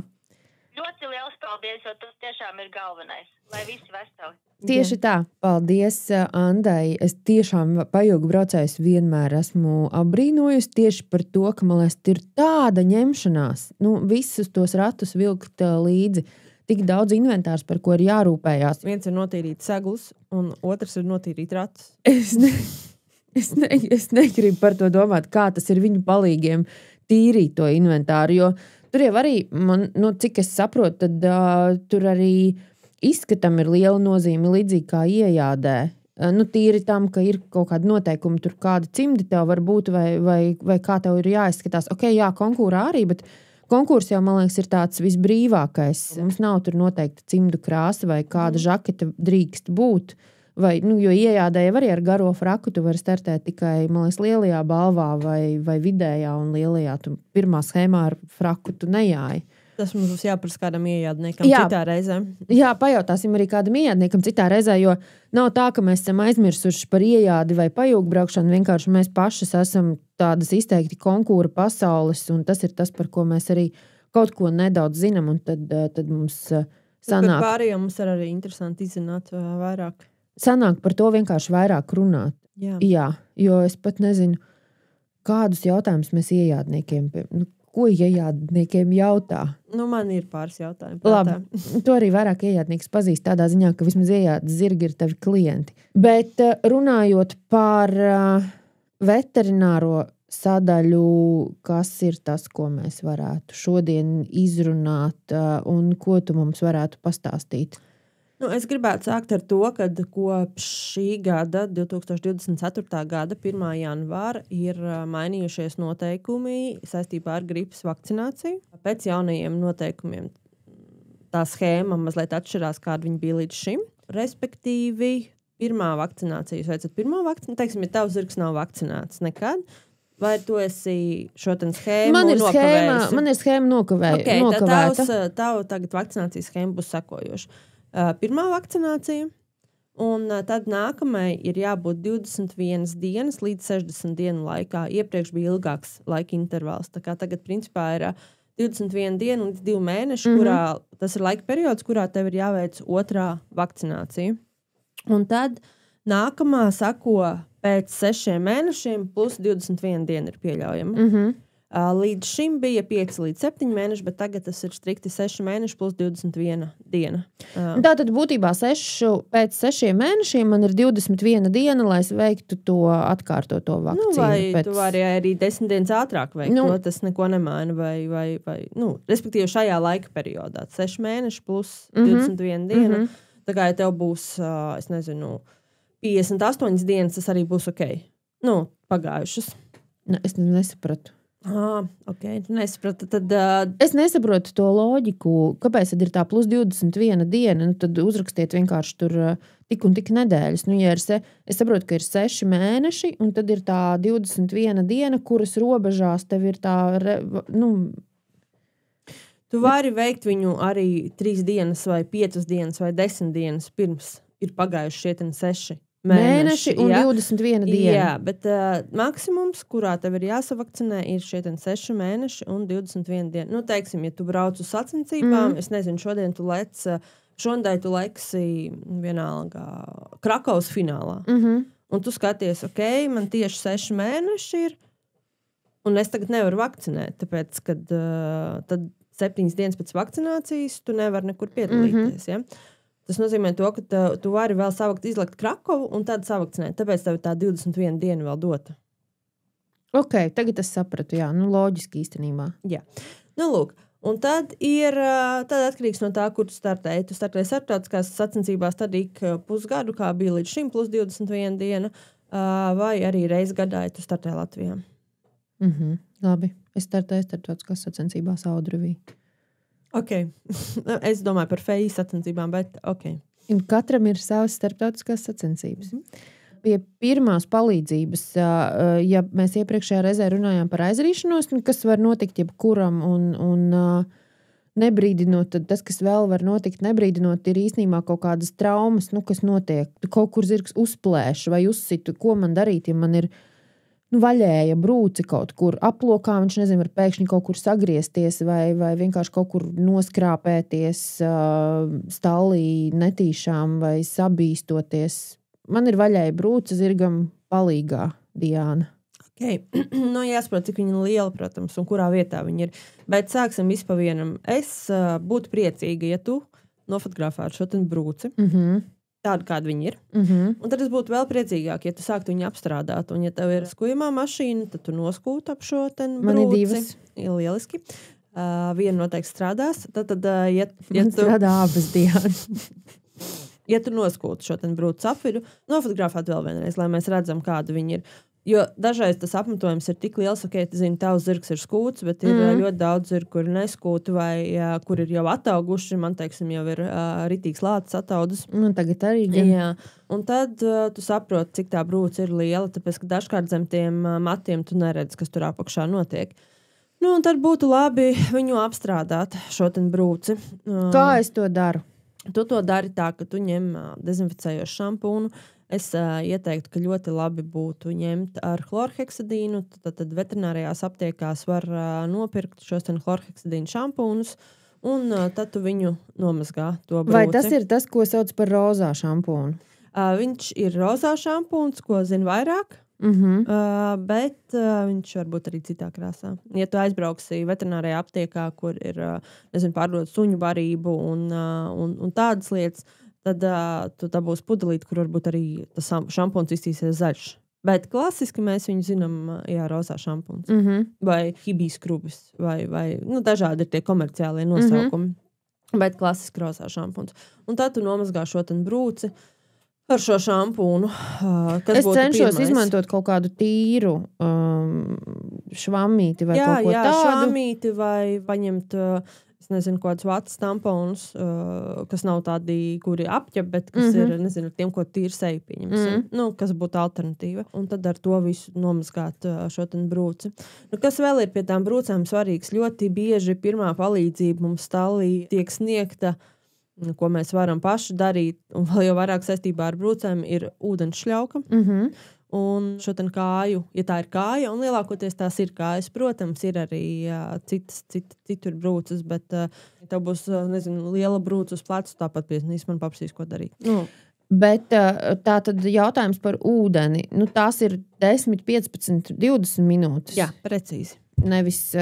Speaker 3: Ļoti liels paldies, jo tas tiešām ir galvenais, lai visi veseli.
Speaker 1: Tieši tā. Paldies, Andai. Es tiešām pajūgu braucējus vienmēr esmu apbrīnojusi tieši par to, ka, man liekas, ir tāda ņemšanās. Visus tos ratus vilkt līdzi. Tik daudz inventārs, par ko ir jārūpējās.
Speaker 2: Viens ir notīrīt seglus, un otrs ir notīrīt ratus.
Speaker 1: Es negribu par to domāt, kā tas ir viņu palīgiem tīrīt to inventāru, jo tur jau arī, cik es saprotu, tad tur arī izskatam ir liela nozīme, līdzīgi kā iejādē. Tīri tam, ka ir kaut kādi noteikumi, tur kādi cimdi tev var būt vai kā tev ir jāizskatās. Ok, jā, konkūrā arī, bet konkurs jau, man liekas, ir tāds visbrīvākais. Mums nav tur noteikta cimdu krāsa vai kāda žaketa drīkst būt. Vai, jo iejādē jau arī ar garo fraku tu vari startēt tikai, man liekas, lielajā balvā vai vidējā un lielajā. Tu pirmā schēmā ar fraku tu nejāji.
Speaker 2: Tas mums būs jāprasa kādam iejādniekam citā reizē.
Speaker 1: Jā, pajautāsim arī kādam iejādniekam citā reizē, jo nav tā, ka mēs esam aizmirsuši par iejādi vai pajūgu braukšanu. Vienkārši mēs pašas esam tādas izteikti konkūra pasaules, un tas ir tas, par ko mēs arī kaut ko nedaudz zinām, un tad mums sanāk.
Speaker 2: Par pārējiem mums ir arī interesanti izzināt vairāk.
Speaker 1: Sanāk par to vienkārši vairāk runāt. Jā, jo es pat nezinu, kādus jautājumus mēs iejādniekiem ko iejādniekiem jautā?
Speaker 2: Man ir pāris jautājumi.
Speaker 1: Labi, to arī vairāk iejādnieks pazīst tādā ziņā, ka vismaz iejādas zirgi ir tavi klienti. Bet runājot par veterināro sadaļu, kas ir tas, ko mēs varētu šodien izrunāt un ko tu mums varētu pastāstīt?
Speaker 2: Es gribētu sākt ar to, ka kopš šī gada, 2024. gada 1. janvāra ir mainījušies noteikumi saistībā ar gripas vakcināciju. Pēc jaunajiem noteikumiem tā schēma mazliet atšķirās, kāda viņa bija līdz šim. Respektīvi, pirmā vakcinācija, jūs veicat pirmo vakcināciju, teiksim, ja tavs zirgs nav vakcinēts nekad, vai tu esi šo schēmu nokavējusi?
Speaker 1: Man ir schēma nokavēta.
Speaker 2: Tavu tagad vakcinācijas schēma būs sekojoša. Pirmā vakcinācija, un tad nākamai ir jābūt 21 dienas līdz 60 dienu laikā. Iepriekš bija ilgāks laika intervāls. Tā kā tagad principā ir 21 dienu līdz 2 mēneši, kurā tas ir laika periods, kurā tev ir jāveic otrā vakcinācija. Un tad nākamā sako pēc 6 mēnešiem plus 21 diena ir pieļaujama. Līdz šim bija 5 līdz 7 mēneši, bet tagad tas ir strikti 6 mēneši plus 21 diena.
Speaker 1: Tātad būtībā pēc 6 mēnešiem man ir 21 diena, lai es veiktu to atkārtoto vakcīnu.
Speaker 2: Vai tu vari arī 10 dienas ātrāk veikt, tas neko nemaina. Respektīvi šajā laika periodā 6 mēneši plus 21 diena. Tā kā ja tev būs, 58 dienas, tas arī būs ok. Pagājušas.
Speaker 1: Es nesapratu.
Speaker 2: Ok, tu nesaprati. Tad,
Speaker 1: Es nesaprotu to loģiku, kāpēc tad ir tā plus 21 diena, nu tad uzrakstiet vienkārši tur tik un tik nedēļas. Nu, ja es saprotu, ka ir 6 mēneši, un tad ir tā 21 diena, kuras robežās tev ir tā,
Speaker 2: tu vari veikt viņu arī 3 dienas vai 5 dienas vai 10 dienas pirms ir pagājuši šie 6
Speaker 1: mēneši un 21 diena.
Speaker 2: Jā, bet maksimums, kurā tev ir jāsavakcinē, ir šie 6 mēneši un 21 diena. Nu, teiksim, ja tu brauc uz sacensībām, es nezinu, šodien tu lec, šodien tu leksi vienalga Krakaus finālā. Un tu skaties, ok, man tieši 6 mēneši ir, un es tagad nevaru vakcinēt, tāpēc, kad tad 7 dienas pēc vakcinācijas tu nevari nekur piedalīties, ja? Tas nozīmē to, ka tu vari vēl izlekt Krakovu un tad savakcinēt. Tāpēc tev tā 21 diena vēl dota.
Speaker 1: Ok, tagad es sapratu, jā, nu loģiski īstenībā.
Speaker 2: Jā. Nu, lūk. Un tad ir atkarīgs no tā, kur tu startēji. Tu startēji starptautiskās sacensībās tad ik pusgadu, kā bija līdz šim, plus 21 diena, vai arī reiz gadā, ja tu startēji Latvijā.
Speaker 1: Labi, es startēju starptautiskās sacensībās Audruvī.
Speaker 2: Ok. Es domāju par fejas sacensībām, bet ok.
Speaker 1: Un katram ir savas starptautiskās sacensības. Pie pirmās palīdzības, ja mēs iepriekšējā reizē runājām par aizrīšanos, kas var notikt jebkuram un nebrīdinot, tad tas, kas vēl var notikt nebrīdinot, ir īstenībā kaut kādas traumas, kas notiek. Kaut kur zirgs uzplēš vai uzsitu, ko man darīt, ja man ir vaļēja brūci kaut kur aplokā, viņš nezinu, var pēkšņi kaut kur sagriezties vai vienkārši kaut kur noskrāpēties stallī netīšām vai sabīstoties. Man ir vaļēja brūce zirgam palīgā, Diāna.
Speaker 2: Okay. Nu, jāsaprot, cik viņa ir liela, protams, un kurā vietā viņa ir. Bet sāksim vispār. Es būtu priecīga, ja tu nofotografētu šo brūci. Tādu, kāda viņa ir. Un tad es būtu vēl priecīgāk, ja tu sāktu viņu apstrādāt. Un, ja tev ir skujamā mašīna, tad tu noskūti ap šo brūci.
Speaker 1: Man ir 2.
Speaker 2: Ir lieliski. Viena noteikti strādās. Tad ja
Speaker 1: man
Speaker 2: tu
Speaker 1: strādā abas dienas.
Speaker 2: Ja tu noskūti šo brūci apvidu, nofotografēt vēl vienreiz, lai mēs redzam, kāda viņa ir. Jo dažreiz tas apmetojums ir tik liels, ok, tu zini, tavs zirgs ir skūts, bet ir ļoti daudz zirgu, kur ir neskūti vai kur ir jau atauguši. Man, teiksim, jau ir ritīgs lācis ataudzis.
Speaker 1: Man tagad arī.
Speaker 2: Jā. Un tad tu saproti, cik tā brūce ir liela, tāpēc, ka dažkārt zem tiem matiem tu neredz, kas tur apakšā notiek. Nu, un tad būtu labi viņu apstrādāt, šo brūci.
Speaker 1: Kā es to daru?
Speaker 2: Tu to dari tā, ka tu ņem dezinficējošu šampūnu. Es ieteiktu, ka ļoti labi būtu ņemt ar chlorheksidīnu. Tad veterinārijās aptiekās var nopirkt šos chlorheksidīnu šampūnus, un tad tu viņu nomazgā to brūci.
Speaker 1: Vai tas ir tas, ko sauc par rozā šampūnu?
Speaker 2: Viņš ir rozā šampūns, ko zinu vairāk, bet viņš var būt arī citā krāsā. Ja tu aizbrauksi veterinārijā aptiekā, kur ir, nezinu, pārdot suņu barību un tādas lietas, tad tu dabūsi pudelīt, kur varbūt arī tas šampūns iztīsies zaļš. Bet klasiski mēs viņu zinām, jā, rozā šampūns. Vai hibijas krubis, vai dažādi ir tie komerciālie nosaukumi. Bet klasiski rozā šampūns. Un tad tu nomazgā šo brūci ar šo šampūnu.
Speaker 1: Es cenšos izmantot kaut kādu tīru švamīti vai kaut ko tādu. Jā,
Speaker 2: švamīti vai paņemt... nezinu, kādus vatas tamponus, kas nav tādi, kuri apķep, bet kas ir, nezinu, tiem, ko tīri seju pieņemsim. Kas būtu alternatīva. Un tad ar to visu nomazgāt šo brūci. Kas vēl ir pie tām brūcēm svarīgs? Ļoti bieži pirmā palīdzība mums stallī tiek sniegta, ko mēs varam paši darīt, un vēl jau vairāk saistībā ar brūcēm, ir ūdens šļauka. Un šo kāju, ja tā ir kāja, un lielākoties tās ir kājas, protams, ir arī citur brūces, bet tev būs, nezinu, liela brūce uz plecu, tāpat pieznīs man paprasīs, ko darīt.
Speaker 1: Bet tā tad jautājums par ūdeni, tās ir 10, 15, 20 minūtes.
Speaker 2: Jā, precīzi.
Speaker 1: Nevis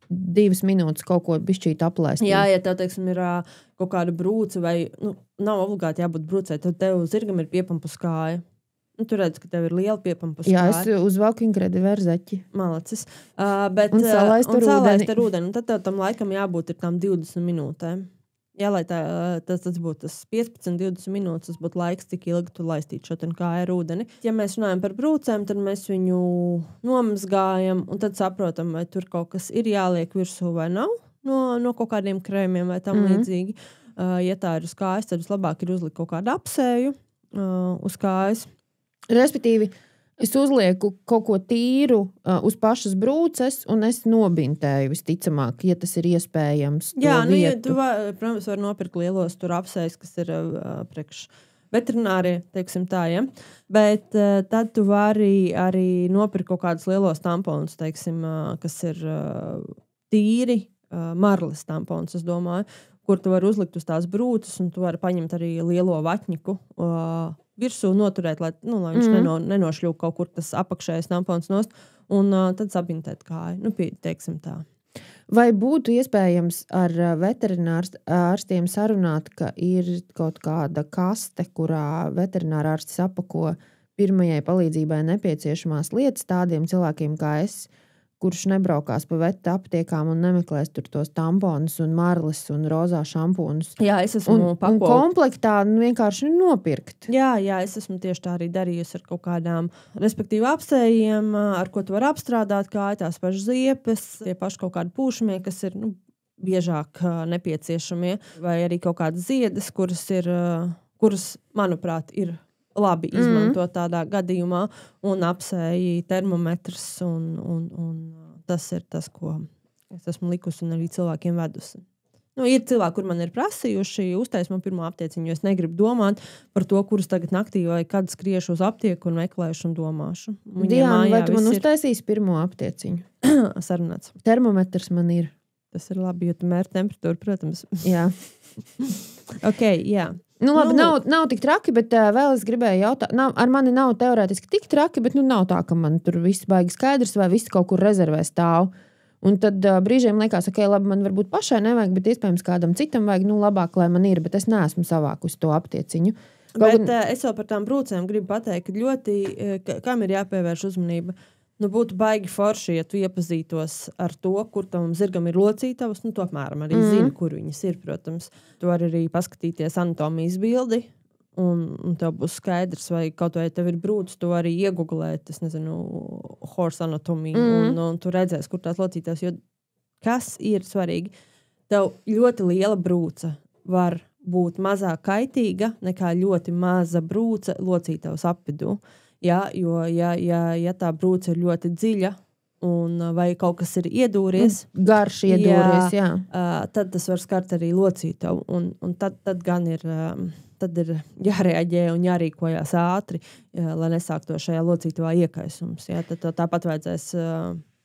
Speaker 1: 2 minūtes kaut ko bišķīt aplēst.
Speaker 2: Jā, ja tev, teiksim, ir kaut kāda brūce vai, nav obligāti jābūt brūcei, tad tev zirgam ir piepampus kāja. Tu redz, ka tev ir liela piepampus kāja.
Speaker 1: Jā, es uzvelku inkredi verzeķi.
Speaker 2: Malacis.
Speaker 1: Un salaist ar ūdeni.
Speaker 2: Un tad tam laikam jābūt ir tām 20 minūtēm. Jā, lai tas būtu tas 15-20 minūtes, tas būtu laiks, cik ilgi tu laistītu šo kāju ar ūdeni. Ja mēs runājam par brūcēm, tad mēs viņu nomazgājam un tad saprotam, vai tur kaut kas ir jāliek virsū vai nav no kaut kādiem krēmiem vai tam līdzīgi. Ja tā ir uz kājas, tad vislabāk ir uzlikt kaut kādu apsēju uz kājas.
Speaker 1: Respektīvi, es uzlieku kaut ko tīru uz pašas brūces, un es nobintēju visticamāk, ja tas ir iespējams.
Speaker 2: Jā, tu protams, var nopirkt lielos tur apsējas, kas ir priekš veterinārie, teiksim tā, ja? Bet tad tu vari arī nopirkt kaut kādus lielos tamponus, teiksim, kas ir tīri marles tampons, es domāju, kur tu vari uzlikt uz tās brūces, un tu vari paņemt arī lielo vatņiku virsū, noturēt, lai viņš nenošļūk kaut kur tas apakšējais tampons nost, un tad sabintēt kāju. Teiksim tā.
Speaker 1: Vai būtu iespējams ar veterinārārstiem sarunāt, ka ir kaut kāda kaste, kurā veterinārārsts apako pirmajai palīdzībai nepieciešamās lietas tādiem cilvēkiem kā es, kurš nebraukās pa veta aptiekām un nemeklēs tur tos tamponus un marles un rozā šampūnus.
Speaker 2: Jā, es esmu
Speaker 1: un komplektā vienkārši nopirkt.
Speaker 2: Jā, es esmu tieši tā arī darījusi ar kaut kādām, respektīvi apsējiem, ar ko tu vari apstrādāt kāju, tās pašas ziepes, tie paši kaut kādi pūšamie, kas ir biežāk nepieciešamie, vai arī kaut kādas ziedes, kuras, manuprāt, ir labi izmantot tādā gadījumā, un apsēji termometrs, un tas ir tas, ko es esmu likusi un arī cilvēkiem vedusi. Ir cilvēki, kur man ir prasījuši, uztais man pirmo aptieciņu, jo es negribu domāt par to, kurus tagad naktī vai kad skriešu uz aptieku un meklēšu un domāšu.
Speaker 1: Diana, vai tu man uztaisīsi pirmo aptieciņu?
Speaker 2: Sarunāts.
Speaker 1: Termometrs man ir.
Speaker 2: Tas ir labi, jo tu mēri temperatūru, protams.
Speaker 1: Jā.
Speaker 2: Ok, jā.
Speaker 1: Labi, nav tik traki, bet vēl es gribēju jautāt. Ar mani nav teorētiski tik traki, bet nav tā, ka man tur viss baigi skaidrs vai viss kaut kur rezervē stāv. Un tad brīžiem liekas, ok, labi, man varbūt pašai nevajag, bet iespējams kādam citam vajag, labāk, lai man ir, bet es neesmu savākusi to aptieciņu.
Speaker 2: Bet es vēl par tām brūcēm gribu pateikt, ka ļoti, kam ir jāpievērš uzmanība. Būtu baigi forši, ja tu iepazītos ar to, kur tavam zirgam ir locītavas, tu apmēram arī zini, kur viņas ir, protams. Tu vari arī paskatīties anatomijas bildi, un tev būs skaidrs, vai kaut vai tev ir brūcis, tu arī iegooglēt, es nezinu, horse anatomiju, un tu redzēs, kur tās locītavas, jo kas ir svarīgi? Tev ļoti liela brūce var būt mazāk kaitīga nekā ļoti maza brūce locītavas apvidū. Jā, jo ja tā brūce ir ļoti dziļa vai kaut kas ir iedūries,
Speaker 1: garš iedūries, jā.
Speaker 2: Tad tas var skart arī locītavu. Un tad gan ir jārēģē un jārīkojās ātri, lai nesāktu šajā locītavā iekaisums. Jā, tad tāpat vajadzēs...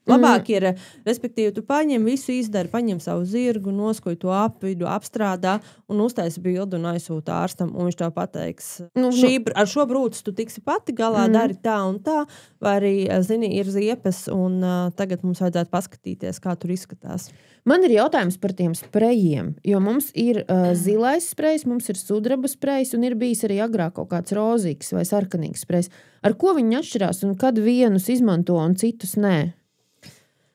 Speaker 2: Labāk ir, respektīvi, tu paņem visu izdari, paņem savu zirgu, noskoji to apvidu, apstrādā un uztaisi bildu un aizsūta ārstam, un viņš tev pateiks, ar šo brūci tu tiksi pati galā, dari tā un tā, vai arī, zini, ir ziepes, un tagad mums vajadzētu paskatīties, kā tur izskatās.
Speaker 1: Man ir jautājums par tiem sprejiem, jo mums ir zilais sprejs, mums ir sudraba sprejs, un ir bijis arī agrāk kaut kāds rozīgs vai sarkanīgs sprejs. Ar ko viņi atšķirās un kad vienus izmanto un citus nē?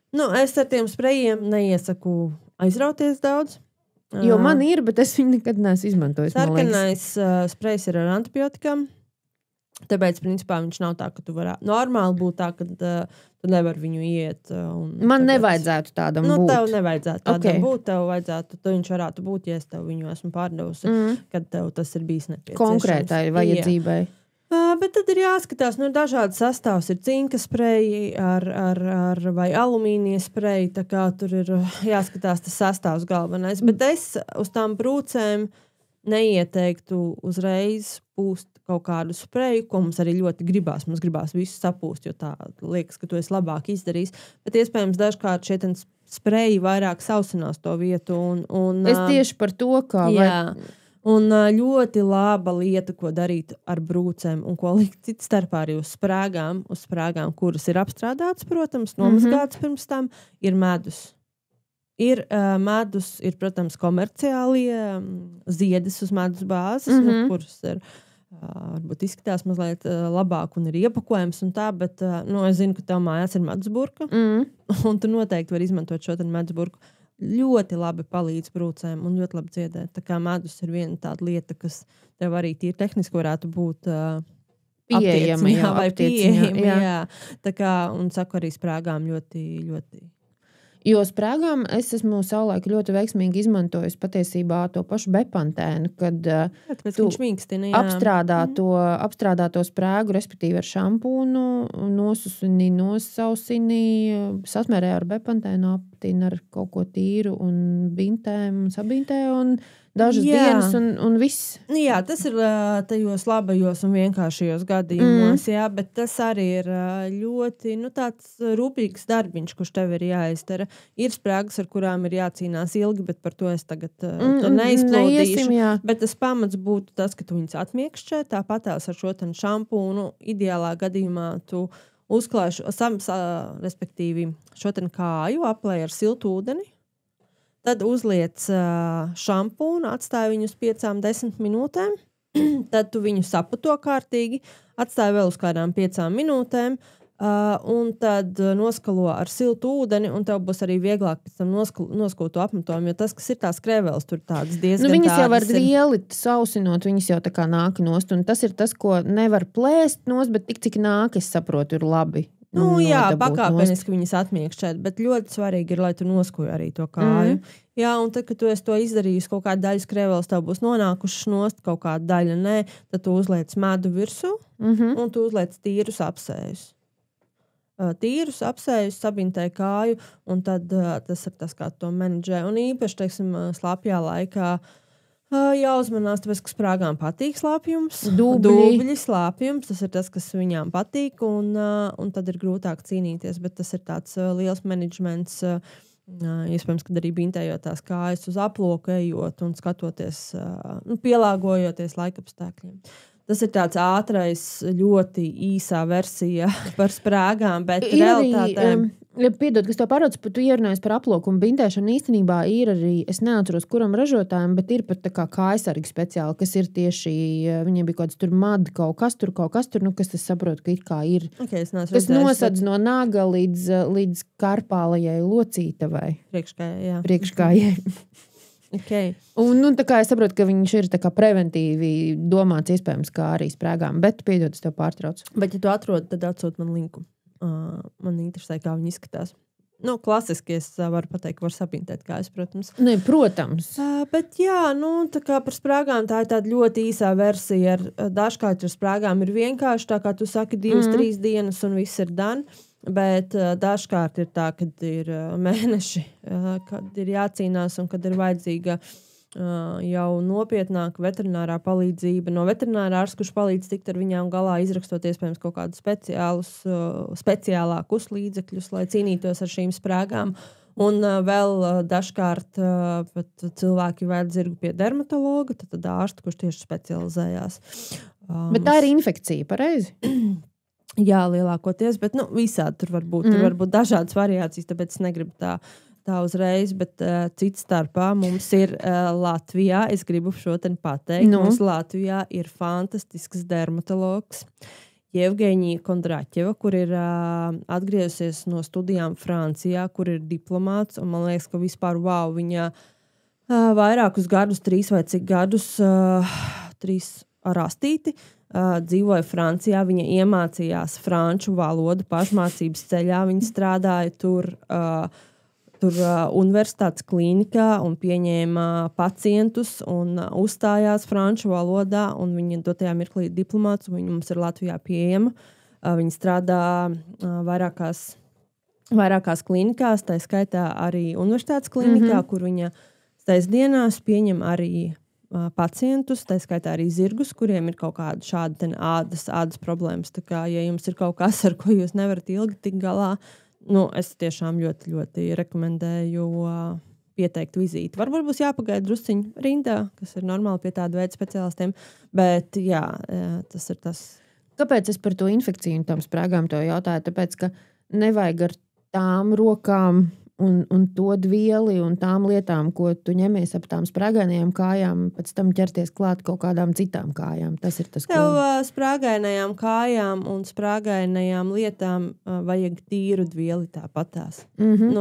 Speaker 2: Es ar tiem sprejiem neiesaku aizrauties daudz.
Speaker 1: Jo man ir, bet es viņu nekad neesmu izmantojis.
Speaker 2: Sarkanais sprejs ir ar antibiotikām. Tāpēc, principā, viņš nav tā, ka tu varētu normāli būt tā, ka tu nevari viņu iet.
Speaker 1: Man nevajadzētu tādam būt.
Speaker 2: Tev nevajadzētu tādam būt. Tev vajadzētu, viņš varētu būt, ja es tev viņu esmu pārdevusi, kad tev tas ir bijis nepieciešams.
Speaker 1: Konkrētai vajadzībai.
Speaker 2: Bet tad ir jāskatās, dažādi sastāvs ir cinka spreji vai alumīnija spreji, tā kā tur ir jāskatās tas sastāvs galvenais. Bet es uz tām brūcēm neieteiktu uzreiz pūst kaut kādu spreju, ko mums arī ļoti gribās. Mums gribās visu sapūst, jo tā liekas, ka tu esi labāk izdarījis. Bet iespējams dažkārt šie spreji vairāk sausinās to vietu.
Speaker 1: Es tieši par to, kā...
Speaker 2: Un ļoti laba lieta, ko darīt ar brūcēm un ko likt cits starpā arī uz sprāgām, kuras ir apstrādātas, protams, nomazgātas pirms tam, ir medus. Ir medus, ir, protams, komerciālie ziedes uz medus bāzes, kuras ir, varbūt izskatās mazliet labāk un ir iepakojums un tā, bet es zinu, ka tev mājās ir medusburka, un tu noteikti vari izmantot šo medusburku. ļoti labi palīdz brūcēm un ļoti labi dziedēt. Tā kā medus ir viena tāda lieta, kas tev arī tīri tehniski varētu būt
Speaker 1: pieejama,
Speaker 2: jā. Tā kā, un saku arī sprāgām ļoti.
Speaker 1: Jo sprāgām es esmu savulaik ļoti veiksmīgi izmantojis patiesībā to pašu bepantēnu, kad
Speaker 2: tu
Speaker 1: apstrādā to sprāgu, respektīvi ar šampūnu, nosusini, nosausini, sasmērē ar bepantēnu, aptini ar kaut ko tīru un bintēm un sabintē un dažas dienas un viss.
Speaker 2: Jā, tas ir tajos labajos un vienkāršajos gadījumos, jā, bet tas arī ir ļoti, tāds rūpīgs darbiņš, kurš tev ir jāizdara. Ir sprāgas, ar kurām ir jācīnās ilgi, bet par to es tagad neizplodīšu. Bet tas pamats būtu tas, ka tu viņus atmiekšķē, tāpatās ar šo šampūnu. Ideālā gadījumā tu uzklāj respektīvi šo kāju, aplēj ar siltu ūdeni. Tad uzliec šampūnu, atstāj viņu uz 5-10 minūtēm. Tad tu viņu saputo kārtīgi, atstāj vēl uz kādām 5 minūtēm. Un tad noskalo ar siltu ūdeni, un tev būs arī vieglāk pēc tam noskot to apmetojumu, jo tas, kas ir tās krevēles, tur tādas diezgan
Speaker 1: viņas jau var vieli sausinot, viņas jau tā kā nāk nost, un tas ir tas, ko nevar plēst nost, bet tik cik nāk, es saprotu, ir labi.
Speaker 2: Pakāpeniski viņas atmiekšķēt, bet ļoti svarīgi ir, lai tu noskoji arī to kāju. Jā, un tad, kad tu esi to izdarījis, kaut kāda daļas krevēles tev būs nonākušas nost, kaut kāda daļa nē, tad tu uzliec medu virsū, un tu uzliec tīrus apsējus. Sabintē kāju, un tad tas ir tas, kā to menedžē. Un īpaši, teiksim, slapjā laikā jāuzmanās, tāpēc, ka sprāgām patīk slāpjums. Dubļi slāpjums, tas ir tas, kas viņām patīk, un tad ir grūtāk cīnīties, bet tas ir tāds liels menedžments, iespējams, kad arī bintējot tās kājas uz aploku ejot un skatoties, pielāgojoties laikapstākļiem. Tas ir tāds ātrais, ļoti īsā versija par sprāgām, bet realitātēm...
Speaker 1: Piedod, kas tev parodas, tu ierunājies par aploku un bintēšanu. Īstenībā ir arī, es neatceros, kuram ražotājiem, bet ir pat tā kā kājasargi speciāli, kas ir tieši, viņiem bija kaut kas tur madi, kaut kas tur, kas es saprotu, ka it kā ir.
Speaker 2: Kas
Speaker 1: nosadz no naga līdz karpālajai locītavai. Priekškājai.
Speaker 2: Okay.
Speaker 1: Un tā kā es saprotu, ka viņš ir tā kā preventīvi domāts iespējams kā arī sprāgām, bet piedod, es tev pārtraucu.
Speaker 2: Bet ja tu atrodi, tad atsūt man linku. Man interesē, kā viņi izskatās. Klasiski es varu pateikt, var sapintēt kājas, protams.
Speaker 1: Ne, protams.
Speaker 2: Bet jā, tā kā par sprāgām tā ir tāda ļoti īsā versija. Dažkārt ar sprāgām ir vienkārši, tā kā tu saki 2-3 dienas un viss ir done. Bet dažkārt ir tā, kad ir mēneši, kad ir jācīnās un kad ir vajadzīga jau nopietnāka veterinārā palīdzība no veterinārā ārsta, kurš palīdz tikt ar viņām galā, izrakstot iespējams kaut kādus speciālākus līdzekļus, lai cīnītos ar šīm sprāgām. Un vēl dažkārt pat cilvēki vēd zirgu pie dermatologa, tad ārsta, kurš tieši specializējās.
Speaker 1: Bet tā ir infekcija, pareizi?
Speaker 2: Jā, lielākoties, bet visādi tur var būt. Tur var būt dažādas variācijas, tāpēc es negribu tā uzreiz, bet cits starpā mums ir Latvijā, es gribu šodien pateikt, mums Latvijā ir fantastisks dermatologs Jevgeņija Kondraķeva, kur ir atgriezusies no studijām Francijā, kur ir diplomāts, un man liekas, ka vispār viņa vairākus gadus, 3 vai cik gadus, 3 ar astīti, dzīvoja Francijā, viņa iemācījās franču valodu pašmācības ceļā, viņa strādāja tur universitātes klīnikā un pieņēma pacientus un uzstājās franču valodā, un viņa dotajā mirklī diplomāts, un viņa mums ir Latvijā pieejama. Viņa strādā vairākās klīnikās, tā skaitā arī universitātes klīnikā, kur viņa dienās pieņem arī pacientus, tā skaitā arī zirgus, kuriem ir kaut kāda šāda ādas problēmas. Tā kā, ja jums ir kaut kas, ar ko jūs nevarat ilgi tikt galā, es tiešām ļoti, ļoti rekomendēju pieteikt vizīti. Varbūt būs jāpagaida drusciņu rindā, kas ir normāli pie tāda veida speciālistiem, bet jā, tas ir tas.
Speaker 1: Kāpēc es par to infekciju un tām sprāgām to jautāju? Tāpēc, ka nevajag ar tām rokām un to dvieli un tām lietām, ko tu ņemies ap tām sprāgainajām kājām, pēc tam ķerties klāt kaut kādām citām kājām. Tas ir tas, ko...
Speaker 2: Tev sprāgainajām kājām un sprāgainajām lietām vajag tīru dvieli tāpatās.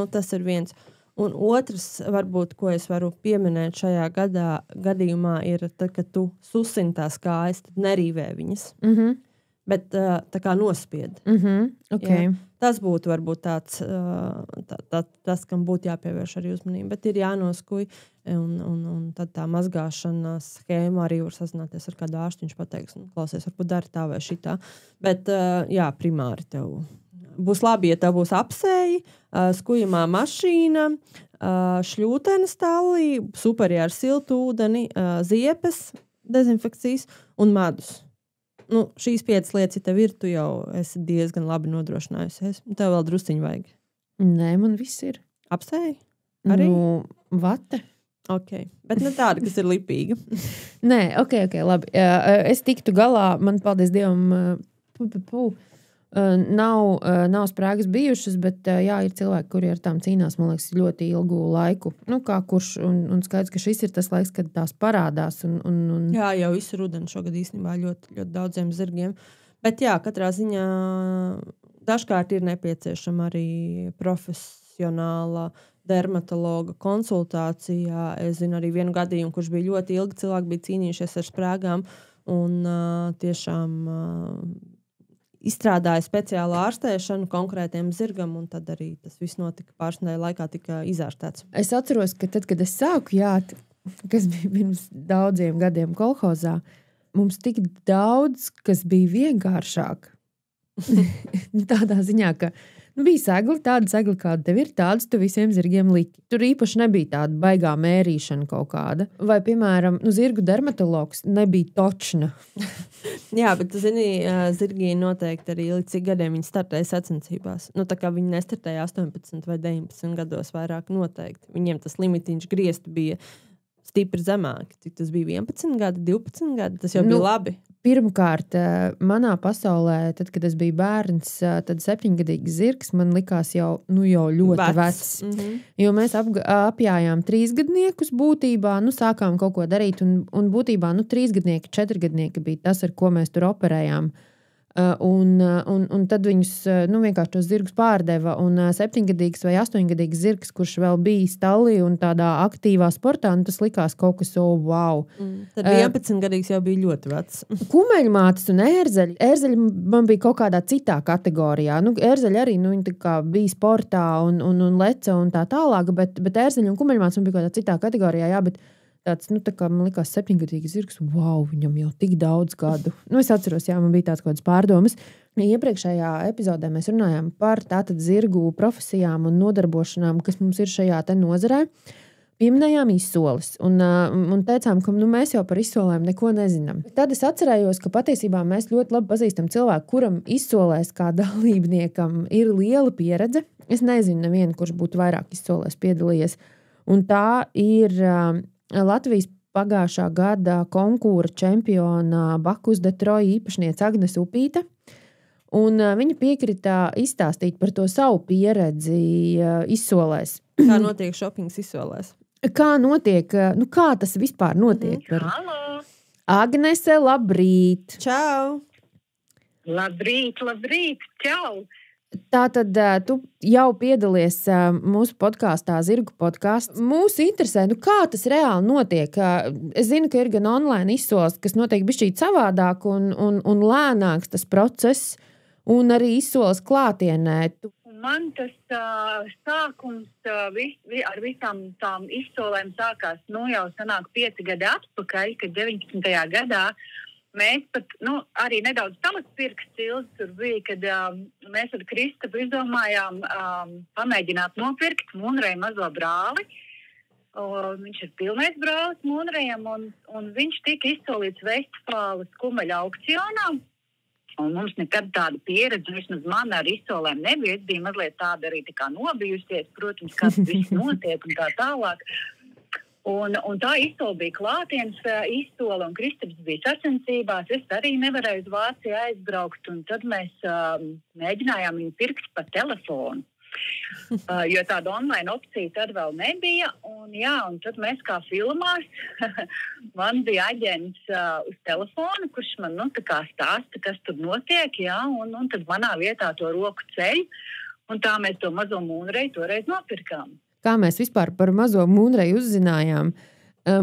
Speaker 2: Tas ir viens. Un otrs, varbūt, ko es varu pieminēt šajā gadījumā, ir tad, kad tu susini tās kājas, tad nerīvē viņas. Bet tā kā nospied.
Speaker 1: Okay.
Speaker 2: Ja? Tas būtu varbūt tāds, tas, kam būtu jāpievērš arī uzmanība. Bet ir jānoskuj, un tad tā mazgāšanas schēma arī var sazināties ar kādu ārstu. Viņš pateiks, klausies, varbūt dari tā vai šitā. Bet jā, primāri tev būs labi, ja tev būs apsēji, skujamā mašīna, šļūtenes tālī, superi ar siltu ūdeni, ziepes, dezinfekcijas un medus. Šīs 5 lietas, ja tev ir, tu jau esi diezgan labi nodrošinājusies. Tev vēl drusciņu vajag.
Speaker 1: Nē, man viss ir.
Speaker 2: Apsēji? Arī?
Speaker 1: Vate.
Speaker 2: Ok, bet ne tāda, kas ir lipīga.
Speaker 1: Nē, ok, labi. Es tiktu galā, man paldies Dievam, nav sprāgas bijušas, bet jā, ir cilvēki, kuri ar tām cīnās, man liekas, ļoti ilgu laiku. Kā kurš, un skaidrs, ka šis ir tas laiks, kad tās parādās. Un...
Speaker 2: Jā, jau visu rudenu šogad īstenībā ļoti, ļoti daudziem zirgiem. Bet jā, katrā ziņā dažkārt ir nepieciešama arī profesionāla dermatologa konsultācija. Es zinu arī vienu gadījumu, kurš bija ļoti ilgi, cilvēki bija cīnījušies ar sprāgām un tiešām... izstrādāja speciālu ārstēšanu konkrētiem zirgam, un tad arī tas viss notika pāris nedēļu laikā tika izārstēts.
Speaker 1: Es atceros, ka tad, kad es sāku, kas bija pirms daudziem gadiem kolhozā, mums tik daudz, kas bija vienkāršāk. Tādā ziņā, ka bija segli, tāda segli, kāda tev ir, tādas tu visiem zirgiem liki. Tur īpaši nebija tāda baigā mērīšana kaut kāda. Vai, piemēram, zirgu dermatologs nebija točna.
Speaker 2: Jā, bet tu zini, zirgī noteikti arī līdz cik gadiem viņi startēja sacensībās. Tā kā viņi nestartēja 18 vai 19 gados vairāk noteikti. Viņiem tas limitiņš griezt bija stipri zemāk. Cik tas bija 11 gadi, 12 gadi, tas jau bija labi.
Speaker 1: Pirmkārt, manā pasaulē, tad, kad es biju bērns, tad 7-gadīgs zirgs man likās jau ļoti vecs. Jo mēs apjājām 3-gadniekus būtībā, sākām kaut ko darīt, un būtībā 3-gadnieki, 4-gadnieki bija tas, ar ko mēs tur operējām. Un tad viņus vienkārši tos zirgus pārdeva, un 7-gadīgs vai 8-gadīgs zirgs, kurš vēl bija stallī un tādā aktīvā sportā, tas likās kaut kas wow.
Speaker 2: Tad 11-gadīgs jau bija ļoti vecs.
Speaker 1: Kumeļmātes un ērzeļi. Ērzeļi man bija kaut kādā citā kategorijā. Ērzeļi arī viņi tā kā bija sportā un leca un tā tālāk, bet ērzeļi un kumeļmātes man bija kaut kādā citā kategorijā, jā, bet tāds, tā kā man likās 7-gadīgs zirgs, wow, viņam jau tik daudz gadu. Es atceros, jā, man bija tāds kādas pārdomas. Iepriekšējā epizodē mēs runājām par tātad zirgu profesijām un nodarbošanām, kas mums ir šajā te nozarē. Pieminējām izsoles un teicām, ka mēs jau par izsolēm neko nezinām. Tad es atcerējos, ka patiesībā mēs ļoti labi pazīstam cilvēku, kuram izsolēs kā dalībniekam ir liela pieredze. Es nezinu nevienu, kurš būtu vairāk izsolēs piedalījies. Un tā ir... Latvijas pagājušā gada konkūra čempiona Bakus de Troja īpašniece Agnes Upīte. Un viņa piekrita izstāstīt par to savu pieredzi izsolēs.
Speaker 2: Kā notiek šopings izsolēs?
Speaker 1: Kā notiek, kā tas vispār notiek?
Speaker 3: Halo!
Speaker 1: Agnese, labrīt!
Speaker 2: Čau!
Speaker 3: Labrīt, čau!
Speaker 1: Tātad tu jau piedalies mūsu podkāstā, Zirgu podkāsts. Mūs interesē, kā tas reāli notiek. Es zinu, ka ir gan online izsoles, kas notiek bišķīt savādāk un lēnāks tas process, un arī izsoles klātienē.
Speaker 3: Man tas sākums ar visām tām izsolēm sākās jau sanāk 5 gadi atpakaļ, kad 19. gadā mēs pat, arī nedaudz pamatpirks cilds tur bija, kad mēs ar Kristapu izdomājām pamēģināt nopirkt Mūnreja mazo brāli. Viņš ir pilnais brālis Mūnrejam, un viņš tika izsolīts Vestfāles kumeļa aukcionā. Un mums nekad tāda pieredze, vismaz man ar izsolēm nebija. Es biju mazliet tāda arī tā kā nobijusies, protams, kā tas viss notiek un tā tālāk. Un tā izsole bija klātienes izsole, un Kristaps bija sacensībās. Es arī nevarēju uz Vāciju aizbraukt, un tad mēs mēģinājām viņu pirkt pa telefonu. Jo tāda online opcija tad vēl nebija. Un tad mēs kā filmās, man bija aģents uz telefonu, kurš man tā kā stāsta, kas tur notiek, un tad manā vietā to roku ceļ. Un tā mēs to mazo Mūnreju toreiz nopirkām.
Speaker 1: kā mēs vispār par mazo Mūnreju uzzinājām.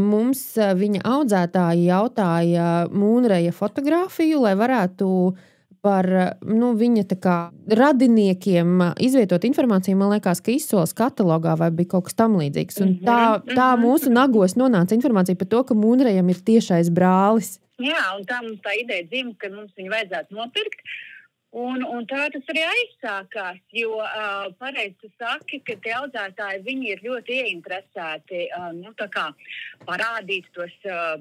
Speaker 1: Mums viņa audzētāji jautāja Mūnreja fotogrāfiju, lai varētu par viņa tā kā radiniekiem izvietot informāciju. Man liekas, ka izsoles katalogā vai bija kaut kas tam līdzīgs. Un tā mūsu nagos nonāca informācija par to, ka Mūnrejam ir tiešais brālis.
Speaker 4: Jā, un tā mums tā ideja dzima, ka mums viņu vajadzētu nopirkt. Un tā tas arī aizsākās, jo pareizi tu saki, ka tie audzētāji, viņi ir ļoti ieinteresēti, tā kā parādīt tos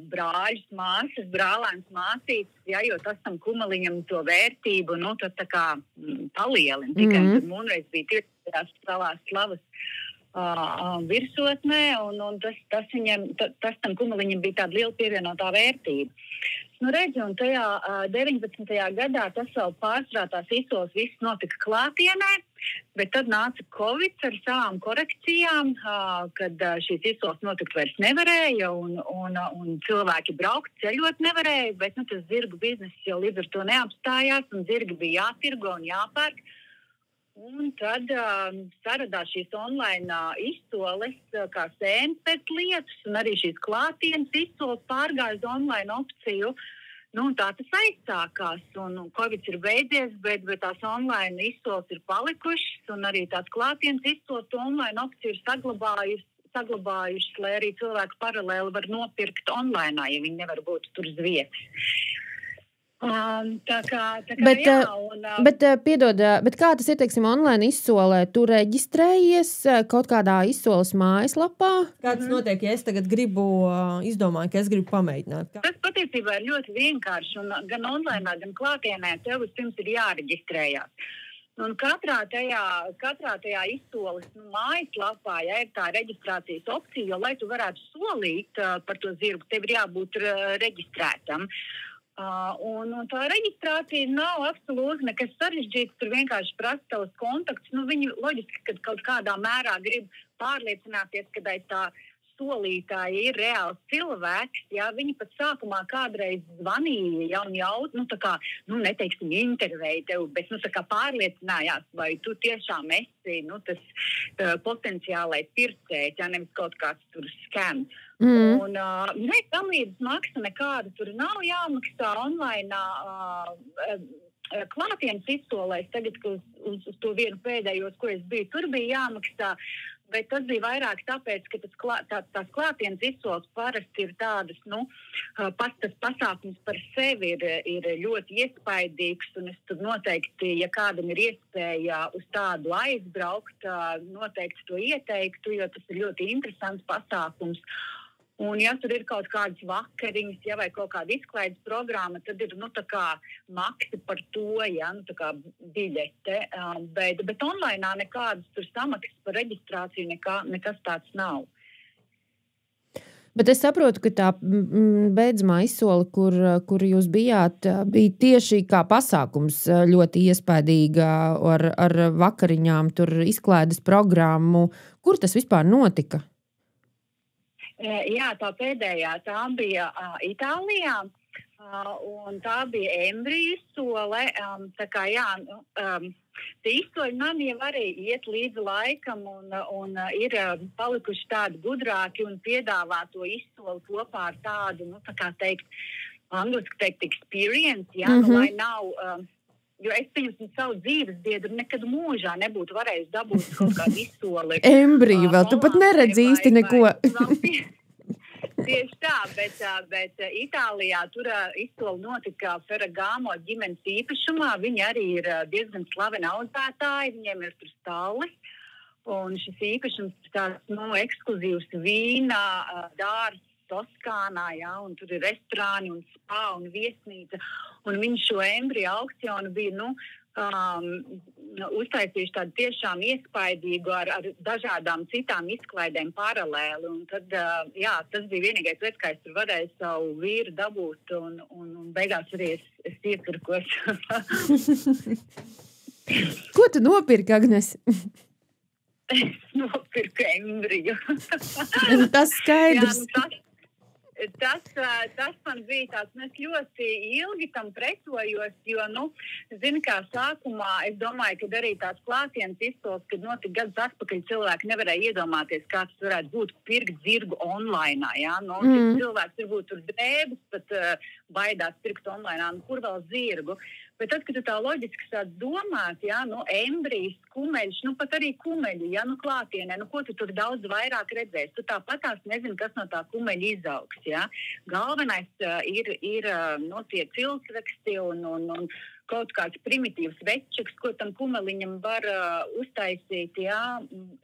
Speaker 4: brāļus, māsas, brālēns, māsītes, ja, jo tas tam kumaliņam to vērtību, tad tā kā palielina. Tikai tad Mūnreiz bija tieši savās slavas virsotnē, un tas tam kumaliņam bija tāda liela pievienotā vērtība. Redzi, un tajā 19. gadā tas vēl pārsvarā tās izsoles viss notika klātienē, bet tad nāca Covid ar savām korekcijām, kad šīs izsoles notikt vairs nevarēja, un cilvēki braukt, ceļot nevarēja, bet tas zirgu bizness jau līdz ar to neapstājās, un zirgi bija jātirgo un jāpērk. Un tad saradās šīs online izsoles kā sēnes pēc lietas, un arī šīs klātienes izsoles pārgāja uz online opciju. Un tā tas aizsākās, un Covid ir beidzies, bet tās online izsoles ir palikušas, un arī tās klātienes izsoles to online opciju ir saglabājušas, lai arī cilvēki paralēli var nopirkt online, ja viņi nevar būt tur uz vietas.
Speaker 1: Bet kā tas ir, teiksim, online izsolē? Tu reģistrējies kaut kādā izsoles mājaslapā?
Speaker 2: Kā tas notiek, ja es tagad izdomāju, ka es gribu pamēģināt?
Speaker 4: Tas patiesībā ir ļoti vienkārši, un gan online, gan klātienē tev vispirms ir jāreģistrējās. Un katrā tajā izsoles mājaslapā, ja ir tā reģistrācijas opcija, jo, lai tu varētu solīt par to zirgu, tev ir jābūt reģistrētam. Un tā reģistrācija nav absolūti nekas sarežģīts, tur vienkārši prasa tavus kontaktus. Viņi loģiski, kad kaut kādā mērā grib pārliecināties, ka tā solītāja ir reāls cilvēks, ja viņi pat sākumā kādreiz zvanīja, neteiksim intervēja tev, bet tā kā pārliecinājās, vai tu tiešām esi tas potenciālais pircējs, ja nevis kaut kāds tur skams. Un tamlīdz maksa nekāda tur nav jāmaksā online klātienes izsolēs. Tagad, uz to vienu pēdējos, ko es biju, tur bija jāmaksā, bet tas bija vairāk tāpēc, ka tās klātienes izsoles parasti ir tādas, tas pasākums par sevi ir ļoti iespaidīgs, un es tur noteikti, ja kādam ir iespēja uz tādu aizbraukt, noteikti to ieteiktu, jo tas ir ļoti interesants pasākums. Un, ja tur ir kaut kādas vakariņas, ja vai kaut kāda izklaides programma, tad ir, maksa par to, ja, biļete. Bet online nekādas tur samaksas par reģistrāciju nekas tāds nav.
Speaker 1: Bet es saprotu, ka tā beidzamā izsole, kur jūs bijāt, bija tieši kā pasākums ļoti iespaidīga ar vakariņām, tur izklaides programmu. Kur tas vispār notika?
Speaker 4: Jā, tā pēdējā, tā bija Itālijā, un tā bija embriju izsole. Tā kā, tie izsoļi man jau arī iet līdzi laikam, un ir palikuši tādi gudrāki un piedāvā to izsoli kopā ar tādu, angliski teikt, experience, lai nav... Jo es savu dzīves biedru nekad mūžā nebūtu varējis dabūt kaut kādu izsoli.
Speaker 1: Embriju vēl, tu pat neredzi īsti neko.
Speaker 4: Tieši tā, bet Itālijā tur izsoli notika Ferragamo ģimenes īpašumā. Viņi arī ir diezgan slaveni audzētāji, viņiem ir tur stallis. Un šis īpašums ir tāds, ekskluzīvs vīna, dārs, Toskānā, un tur ir restorāni un spā un viesnīca. Un viņi šo embriju aukcionu bija, uztaisījuši tādu tiešām iespaidīgu ar dažādām citām izklaidēm paralēli. Un tad, tas bija vienīgais veids, kā es tur varēju savu vīru dabūt, un beigās arī es iepirkos.
Speaker 1: Ko tu nopirki, Agnes?
Speaker 4: Es nopirku embriju.
Speaker 1: Tas skaidrs.
Speaker 4: Tas man bija tāds, es ļoti ilgi tam pretojos, jo, zini, kā sākumā, es domāju, ka arī tāds klātienes izsols, kad notika gadus atpakaļ cilvēki nevarēja iedomāties, kā tas varētu būt pirkt zirgu online, ja? Cilvēks varbūt tur drēbes, pat baidās pirkt online, kur vēl zirgu. Bet tad, kad tu tā loģiski sāc domāt, ja, embrijs, kumeļš, pat arī kumeļi, ja, klātienē, ko tu tur daudz vairāk redzēsi. Tu tāpatās nezini, kas no tā kumeļa izaugs, ja. Galvenais ir tie ciltsraksti un kaut kāds primitīvs večeks, ko tam kumeliņam var uztaisīt, ja.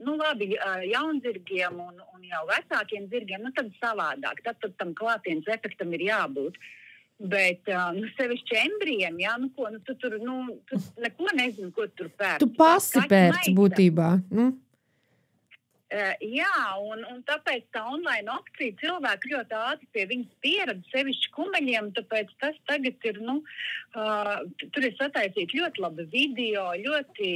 Speaker 4: Labi, jaunzirgiem un jau vecākiem zirgiem, tad savādāk. Tad tam klātienes efektam ir jābūt. Bet, sevišķi embrijiem, ja, tu tur, tu neko nezinu, ko tur pērc.
Speaker 1: Tu pasi pērc būtībā.
Speaker 4: Jā, un tāpēc tā online opcija cilvēki ļoti ātri pie viņas pieredz, sevišķi kumeļiem, tāpēc tas tagad ir, tur ir sataisīt ļoti labi video, ļoti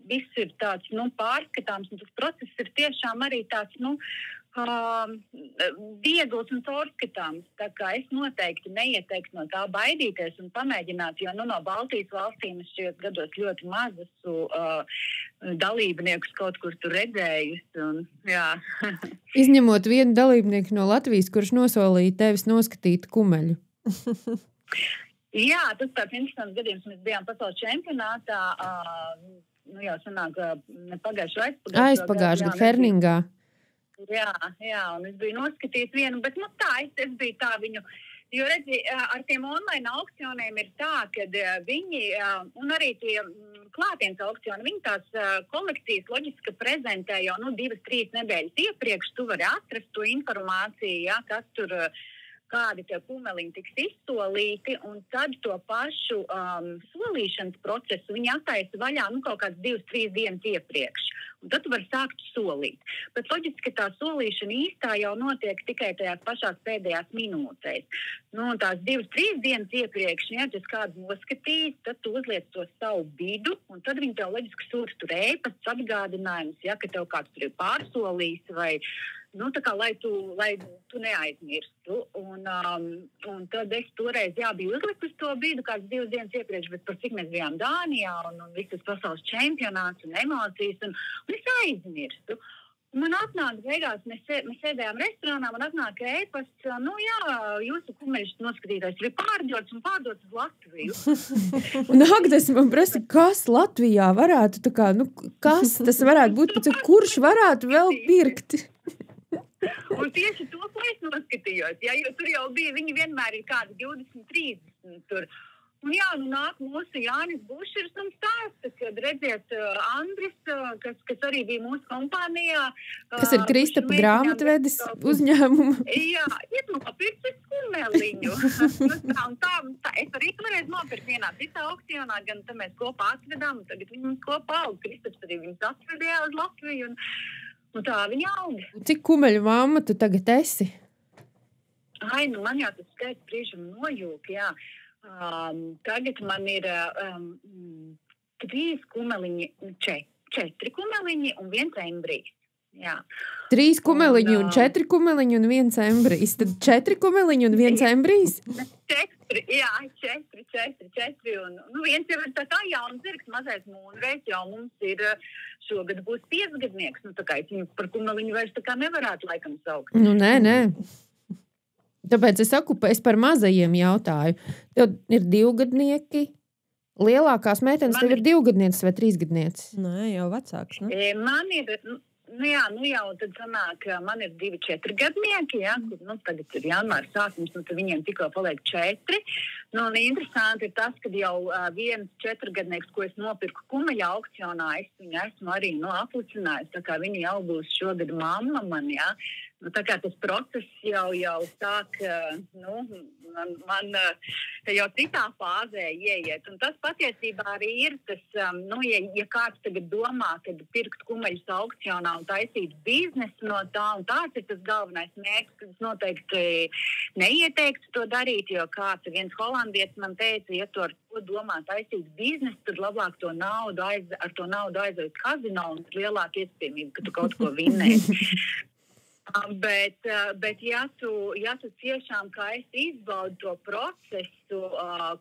Speaker 4: viss ir tāds, pārskatāms, un tas process ir tiešām arī tāds, viegls un caurskatāms. Tā kā es noteikti neieteiktu no tā baidīties un pamēģināt, jo no Baltijas valstīm es šajos gados ļoti maz esmu dalībniekus kaut kur tur redzējus. Jā.
Speaker 1: Izņemot vienu dalībnieku no Latvijas, kurš nosolīja tevis noskatīt kumeļu.
Speaker 4: Jā, tas tāds interesants gadījums. Mēs bijām pasaules čempionātā, jau sanāk, ne
Speaker 1: aizpagājuši, bet Herningā.
Speaker 4: Jā, un es biju noskatījis vienu, bet es biju tā viņu, jo redzi, ar tiem online aukcioniem ir tā, ka viņi, un arī tie klātienes aukcioni, viņi tās kolekcijas loģiski prezentē jau 2-3 nedēļas iepriekš, tu vari atrast to informāciju, ja, kas tur, kādi tie kumeliņi tiks izsolīti, un tad to pašu solīšanas procesu viņi attaisa vaļā kaut kāds 2-3 dienas iepriekš. Un tad tu vari sākt solīt. Bet loģiski, ka tā solīšana īstā jau notiek tikai tajās pašās pēdējās minūtēs. Un tās 2-3 dienas iepriekš, ja tu kādu noskatīs, tad tu uzliec to savu bidu, un tad viņi tev loģiski sūta tur ēpasts atgādinājums, ja, ka tev kāds tur ir pārsolījis vai tā kā, lai tu neaizmirstu. Un tad es toreiz, biju uzlikus to bidu kāds 2 dienas iepriekš, bet par cik mēs bijām Dānijā un visas pasaules čempionāts un emocijas, un es aizmirstu. Man atnāk beigās, mēs sēdējām restorānā, man atnāk ēpasts, jūsu kumeļš noskatītājs ir pārdots uz Latviju.
Speaker 1: Un Agnes man prasa, kas Latvijā varētu, kas tas varētu būt, kurš varētu vēl pirkt?
Speaker 4: Un tieši to, ko es noskatījos, jo tur jau bija, viņi vienmēr ir kādi 20-30 tur. Un nāk mūsu Jānis Bušers un stāsta, kad redziet Andris, kas arī bija mūsu kompānijā.
Speaker 1: Kas ir Kristapa grāmatvedis uzņēmuma.
Speaker 4: Jā, ir nopircis kumeliņu. Es arī varēju nopirkt vienā citā aukcionā, gan tad mēs kopā atvedām, un tagad viņi mums kopā aug. Kristaps arī viņus atvedēja uz Latviju, un tā viņa aug.
Speaker 1: Cik kumeļu mamma tu tagad esi?
Speaker 4: Man jau tas skaits brīžam nojūk, jā. Tagad man ir 3 kumeliņi, 4 kumeliņi un 1 embrijs. Jā.
Speaker 1: 3 kumeliņi un 4 kumeliņi un 1 embrijs. Tad 4 kumeliņi un 1 embrijs?
Speaker 4: 4, jā, 4. Un viens jau ir tā kā jaunzirgs, mazais mūnreiz, jau mums ir šogad būs 5-gadnieks. Tā kā es viņu par kumeliņu vairs tā kā nevarētu laikam saukt.
Speaker 1: Nē. Tāpēc es saku, es par mazajiem jautāju. Tev ir 2-gadnieki, lielākās meitenes tev ir 2-gadnieces vai 3-gadnieces?
Speaker 2: Nē, jau vecāks, ne?
Speaker 4: Man ir, jau tad sanāk, man ir 2 4-gadnieki, ja, kur, tagad ir janvāra sākums, tad viņiem tikko paliek 4. Un interesanti ir tas, ka jau viens 4-gadnieks, ko es nopirku kumeļa aukcionā, es viņu esmu arī aplicinājusi, tā kā viņa jau būs šogad mamma man, ja. Tā kā tas process jau sāk, man jau citā fāzē ieiet. Un tas patiesībā arī ir tas, ja kāds tagad domā, kad pirkt kumeļus aukcionā un taisīt biznesu no tā, un tāds ir tas galvenais mērķis, kad es noteikti neieteiktu to darīt, jo kāds viens holandietis man teica, ja tu ar to domā taisīt biznesu, tad labāk ar to naudu aiziet kazino un lielāka iespējamība, ka tu kaut ko vinnēsi. Bet ja tu tiešām kā es izbaudu to procesu,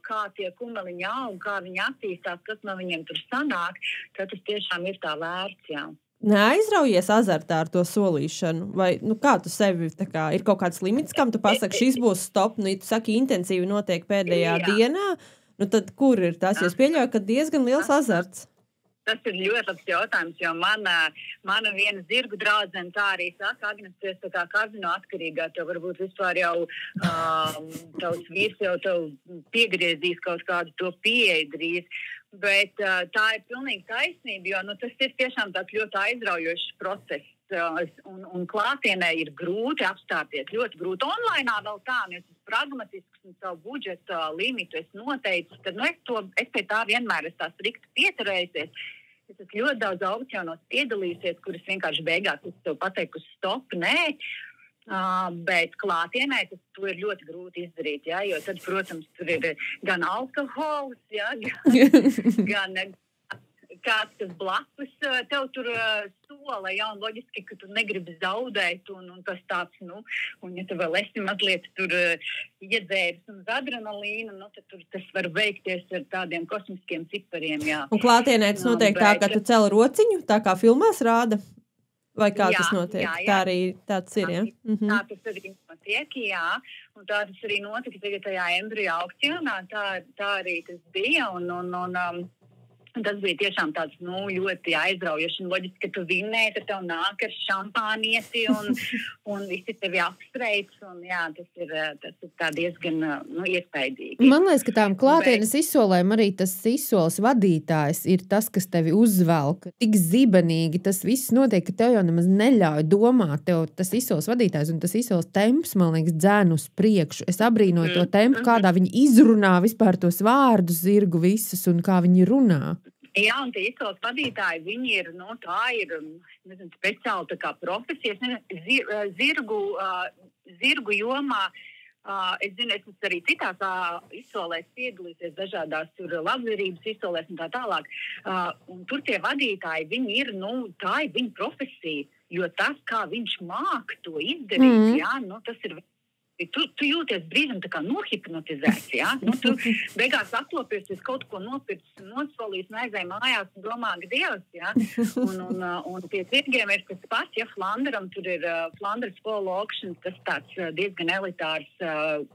Speaker 4: kā tie kumeliņi aug, kā viņi attīstās, kas no viņiem tur sanāk, tad tas tiešām ir tā vērts, jā.
Speaker 2: Neaizraujies azartā ar to solīšanu? Vai, kā tu sevi, ir kaut kāds limits, kam tu pasaki, šis būs stop, ja tu saki, intensīvi notiek pēdējā dienā, tad kur ir tas? Es pieļauju, ka diezgan liels azarts.
Speaker 4: Tas ir ļoti labs jautājums, jo mana viena zirgu draudzene tā arī saka, Agnes, tu esi tā kā kazino atkarīgā, tev varbūt vispār jau tavs vīrs jau tev piegriezīs kaut kādu to pieeju drīz, bet tā ir pilnīgi taisnība, jo tas ir tiešām tāds ļoti aizraujošs process. Un klātienē ir grūti apstāties, ļoti grūti. Onlainā vēl tā, ja tas pragmatisks un savu budžeta limitu es noteicu, tad es pie tā vienmēr esmu tā strikti pieturējusies. Es esmu ļoti daudz aukcionos piedalīsies, kuras vienkārši beigās es tev pateikusi stop, nē. Bet klātienē to ir ļoti grūti izdarīt, ja, jo tad, protams, tur ir gan alkohols, ja, gan kāds, kas blakus tev tur sola, ja, un loģiski, ka tu negribi zaudēt, un tas tāds, un ja tu vēl esi mazliet tur iedzēris un adrenalīnu, tad tas var veikties ar tādiem kosmiskiem cipariem, jā.
Speaker 2: Un klātienē tas notiek tā, ka tu cel rociņu, tā kā filmās rāda? Vai kā tas notiek? Jā. Tā arī tāds ir, ja?
Speaker 4: Tā tas arī notiek, jā. Un tā tas arī notika tagad tajā embriju aukcionā, tā arī tas bija, un tas bija tiešām tāds, ļoti aizraujoši. Un loģiski, ka tu vinnēji, tad tev nāk ar šampānieti un visi tevi apsveic. Un jā, tas ir tā diezgan iespaidīgi.
Speaker 1: Man liekas, ka tām klātienes izsolēm arī tas izsoles vadītājs ir tas, kas tevi uzvelk. Tik zibenīgi tas viss notiek, ka tev jau nemaz neļauj domāt. Tev tas izsoles vadītājs un tas izsoles temps, man liekas, dzēn uz priekšu. Es abrīnoju to tempu, kādā viņi izrunā vispār tos vārdus zirgu visus un kā viņi runā.
Speaker 4: Jā, un tie izsoles vadītāji, viņi ir, tā ir, speciāli tā kā profesijas, zirgu jomā. Es zinu, es esmu arī citās izsolēs piedalīties dažādās tur labdarības izsolēs un tā tālāk. Un tur tie vadītāji, viņi ir, tā ir viņa profesija, jo tas, kā viņš māk to izdarīt, jā, tas ir... Tu jūties brīžam tā kā nohipnotizēts, jā? Tu beigās atlopies, kaut ko nopircis, nosolīs, aizēj mājās un domā, ka Dievs, jā? Un pie zirgiem ir tas pats, ja Flanderam tur ir Flanders Polo Auction, tas tāds diezgan elitārs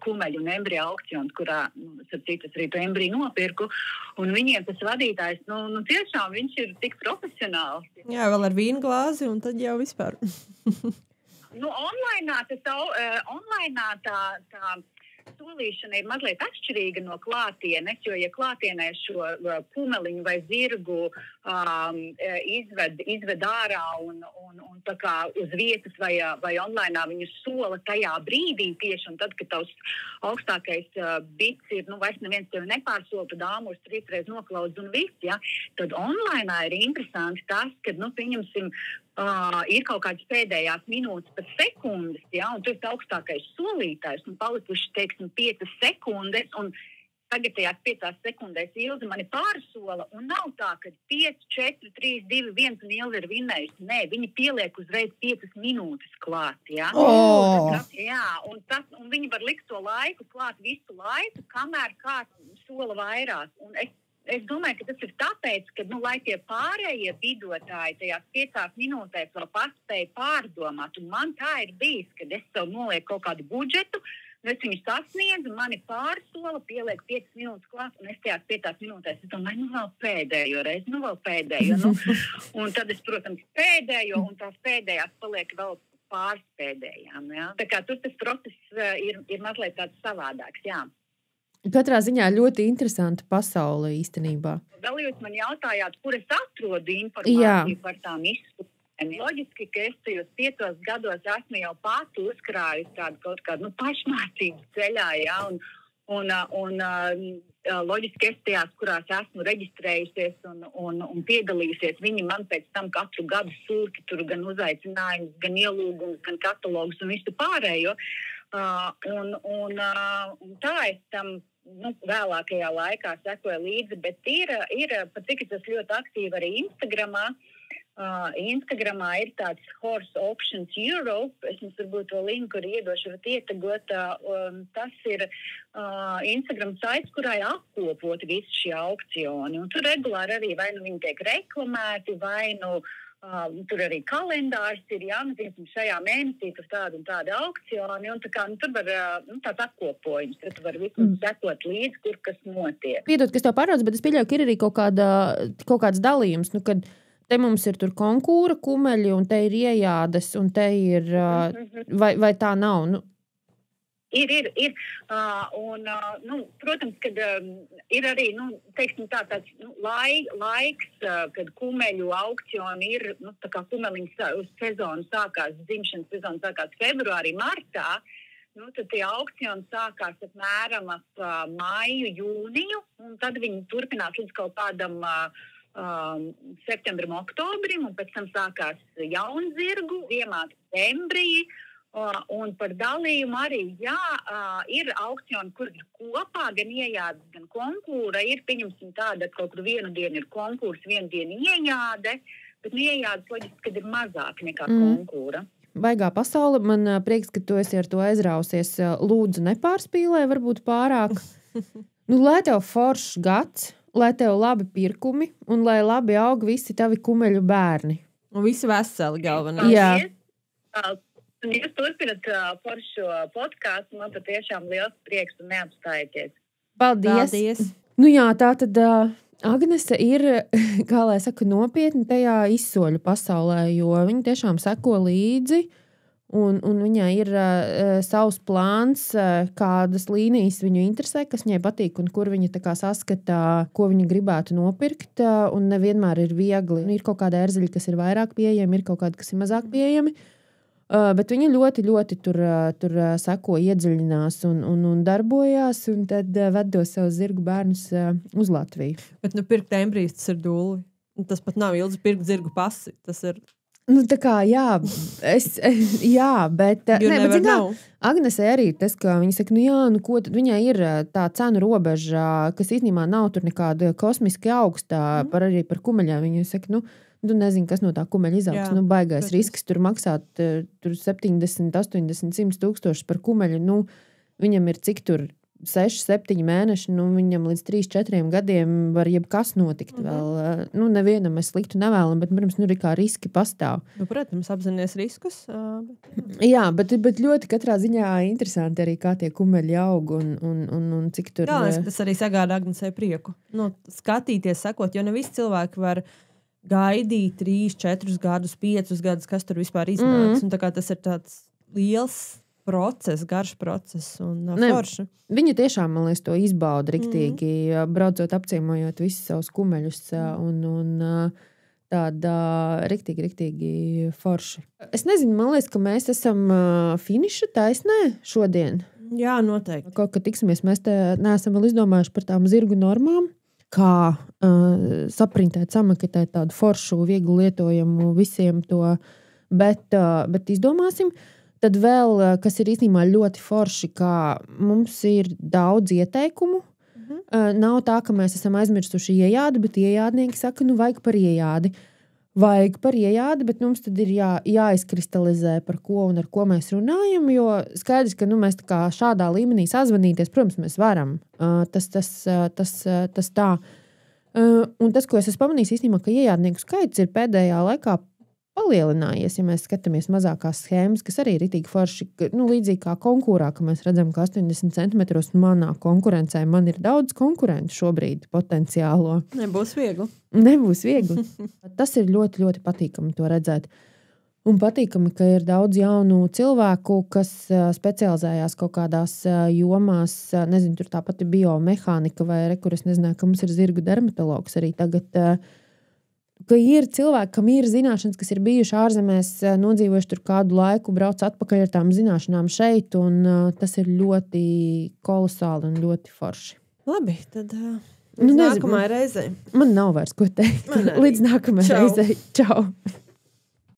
Speaker 4: kumeļu un embriju aukcions, kurā, es arī to embriju nopirku, un viņiem tas vadītājs, tiešām viņš ir tik profesionāls.
Speaker 2: Jā, vēl ar vīnu glāzi un tad jau vispār.
Speaker 4: Onlainā tā solīšana ir mazliet atšķirīga no klātienes, jo, ja klātienē šo kumeliņu vai zirgu izved ārā un tā kā uz vietas vai onlainā viņu sola tajā brīdī tieši, un tad, kad tavs augstākais bits ir, vairs neviens tevi nepārsola, tad āmurs 3 reiz noklaudz un viss, ja, tad onlainā ir interesanti tas, kad, pieņemsim, ir kaut kādas pēdējās minūtes pat sekundes, ja, un tu esi augstākais solītājs un palikuši, teiksim, 5 sekundes, un tagad tajās 5 sekundēs Ilze mani pārsola, un nav tā, ka 5, 4, 3, 2, 1 un Ilze ir vinnējusi. Nē, viņi pieliek uzreiz 5 minūtes klāt, ja. Jā, un viņi var likt to laiku klāt visu laiku, kamēr kāds sola vairāk, un es domāju, ka tas ir tāpēc, ka, lai tie pārējie vidotāji tajās 5 minūtēs vēl paspēja pārdomāt, un man tā ir bijis, kad es sev nolieku kaut kādu budžetu, un es viņu sasniedzu, mani pārsola, pielieku 5 minūtes klāt, un es tajās 5 minūtēs, es domāju, vēl pēdējo reizi, un tad es, protams, pēdējo, un tās pēdējās paliek vēl pāris pēdējām, jā. Tā kā tur tas process ir mazliet tāds savādāks, jā.
Speaker 1: Katrā ziņā ļoti interesanta pasaule īstenībā.
Speaker 4: Vēl jūs man jautājāt, kur es atrodu informāciju par tām izsolēm. Loģiski, ka es tajos 5 gados esmu jau pati uzkrājusi tādu kaut kādu pašmācību ceļā, jā, un loģiski es tajās, kurās esmu reģistrējusies un piedalījusies, viņi man pēc tam katru gadu sūta tur gan uzaicinājumus, gan ielūgumus, gan katalogus un visu pārējo. Un tā es tam vēlākajā laikā sekoju līdzi, bet ir pat cik es esmu ļoti aktīva arī Instagramā, Instagramā ir tāds Horse Auctions Europe. Es jums varbūt to linku arī iedošu, varat ietegot. Tas ir Instagram saits, kurā ir apkopoti visi šie aukcioni. Un tur regulāri arī vai nu viņi tiek reklamēti, vai nu tur arī kalendārs ir, šajā mēnesī tur tāda un tāda aukcioni. Un tā kā, tur var tāds apkopojums, tur var visu sekot līdzi, kur kas notiek.
Speaker 1: Piedod, kas tev pārāds, bet es pieļauju, ka ir arī kaut kāds dalījums, kad te mums ir tur konkūra kumeļi, un te ir iejādes, un te ir, vai tā nav?
Speaker 4: Ir. Protams, kad ir arī, teiksim tāds laiks, kad kumeļu aukcioni ir, tā kā kumeliņu sezona sākās, dzimšanas sezona sākās februārī, martā, tad tie aukcioni sākās apmēram ap māju, jūniju, un tad viņi turpinās līdz kaut kādam septembrim, oktobrim, un pēc tam sākās jaunzirgu, ziemā septembrī, un par dalījumu arī, ir aukcioni, kur ir kopā, gan iejādes, gan konkūra, ir, pieņemsim tāda, kaut kur vienu dienu ir konkūrs, vienu dienu iejāde, bet iejādes loģiski, kad ir mazāk nekā konkūra.
Speaker 1: Baigā pasaule, man prieks, ka tu esi ar to aizrausies, lūdzu nepārspīlē, varbūt pārāk. Lai tev foršs gads, lai tev labi pirkumi un lai labi aug visi tavi kumeļu bērni.
Speaker 2: Un visi veseli galvenais.
Speaker 1: Jā.
Speaker 4: Un jūs turpinat foršu podcastu, man patiešām liels prieks un neapstājieties.
Speaker 1: Paldies. Tā tad Agnese ir, kā lai saka, nopietni tajā izsoļu pasaulē, jo viņa tiešām seko līdzi. Un viņai ir savs plāns, kādas līnijas viņu interesē, kas viņai patīk un kur viņa tā kā saskata, ko viņa gribētu nopirkt. Un nevienmēr ir viegli. Ir kaut kāda ērzeļa, kas ir vairāk pieejami, ir kaut kāda, kas ir mazāk pieejami. Bet viņa ļoti, ļoti tur seko, iedziļinās un darbojās, un tad ved tos savus zirgu bērnus uz Latviju.
Speaker 2: Bet pirkt embrijas, tas ir dūli. Tas pat nav ilgi pirkt zirgu pasi. Tas ir...
Speaker 1: tā kā, bet Agnesei arī tas, ka viņa saka, ko tad viņai ir tā cenu robeža, kas īstenībā nav tur nekāda kosmiski augstā, arī par kumeļiem. Viņa saka, tu nezini, kas no tā kumeļa izaugs. Baigais risks tur maksāt tur 70, 80, 100 tūkstošus par kumeļu. Viņam ir cik tur 6, 7 mēneši, viņam līdz 3, 4 gadiem var jebkas notikt vēl. Nevienam mēs sliktu nevēlam, bet, protams, ir kā riski pastāv.
Speaker 2: Protams, apzināties riskus.
Speaker 1: Jā, bet ļoti katrā ziņā interesanti arī, kā tie kumeļi aug un cik tur...
Speaker 2: Jā, tas arī sagādā Agnesei prieku. Skatīties, sekot, jo ne visi cilvēki var gaidīt 3, 4 gadus, 5 gadus, kas tur vispār iznāks. Un tā kā tas ir tāds liels process, garš process un forši.
Speaker 1: Viņa tiešām, man liekas, to izbauda riktīgi, braucot, apciemojot visus savus kumeļus un tāda riktīgi forši. Es nezinu, man liekas, ka mēs esam finiša taisnē šodien.
Speaker 2: Jā, noteikti.
Speaker 1: Kaut kā tiksimies, mēs te neesam vēl izdomājuši par tām zirgu normām, kā saprintēt, samaketēt tādu foršu, vieglu lietojumu visiem to, bet izdomāsim. Tad vēl, kas ir īstenībā ļoti forši, kā mums ir daudz ieteikumu. Nav tā, ka mēs esam aizmirsuši iejādi, bet iejādnieki saka, vajag par iejādi. Vajag par iejādi, bet mums tad ir jāizkristalizē, par ko un ar ko mēs runājam, jo skaidrs, ka mēs tā kā šādā līmenī sazvanīties, protams, mēs varam. Tas tā. Un tas, ko es esmu pamanījis īstenībā, ka iejādnieku skaits ir pēdējā laikā palielinājies, ja mēs skatāmies mazākās schēmas, kas arī ir ritīgi forši, līdzīgi kā konkūrā, ka mēs redzam, ka 80 centimetros manā konkurencē man ir daudz konkurentu šobrīd potenciālo.
Speaker 2: Nebūs
Speaker 1: viegli. Tas ir ļoti, ļoti patīkami to redzēt. Un patīkami, ka ir daudz jaunu cilvēku, kas specializējās kaut kādās jomās, nezinu, tur tāpat ir biomehānika vai kur es nezināju, ka mums ir zirgu dermatologs arī tagad, ka ir cilvēki, kam ir zināšanas, kas ir bijuši ārzemēs, nodzīvojuši tur kādu laiku, brauc atpakaļ ar tām zināšanām šeit, un tas ir ļoti kolosāli un ļoti forši.
Speaker 2: Labi, tad līdz nākamajai reizei.
Speaker 1: Man nav vairs ko teikt. Līdz nākamajai reizei. Čau!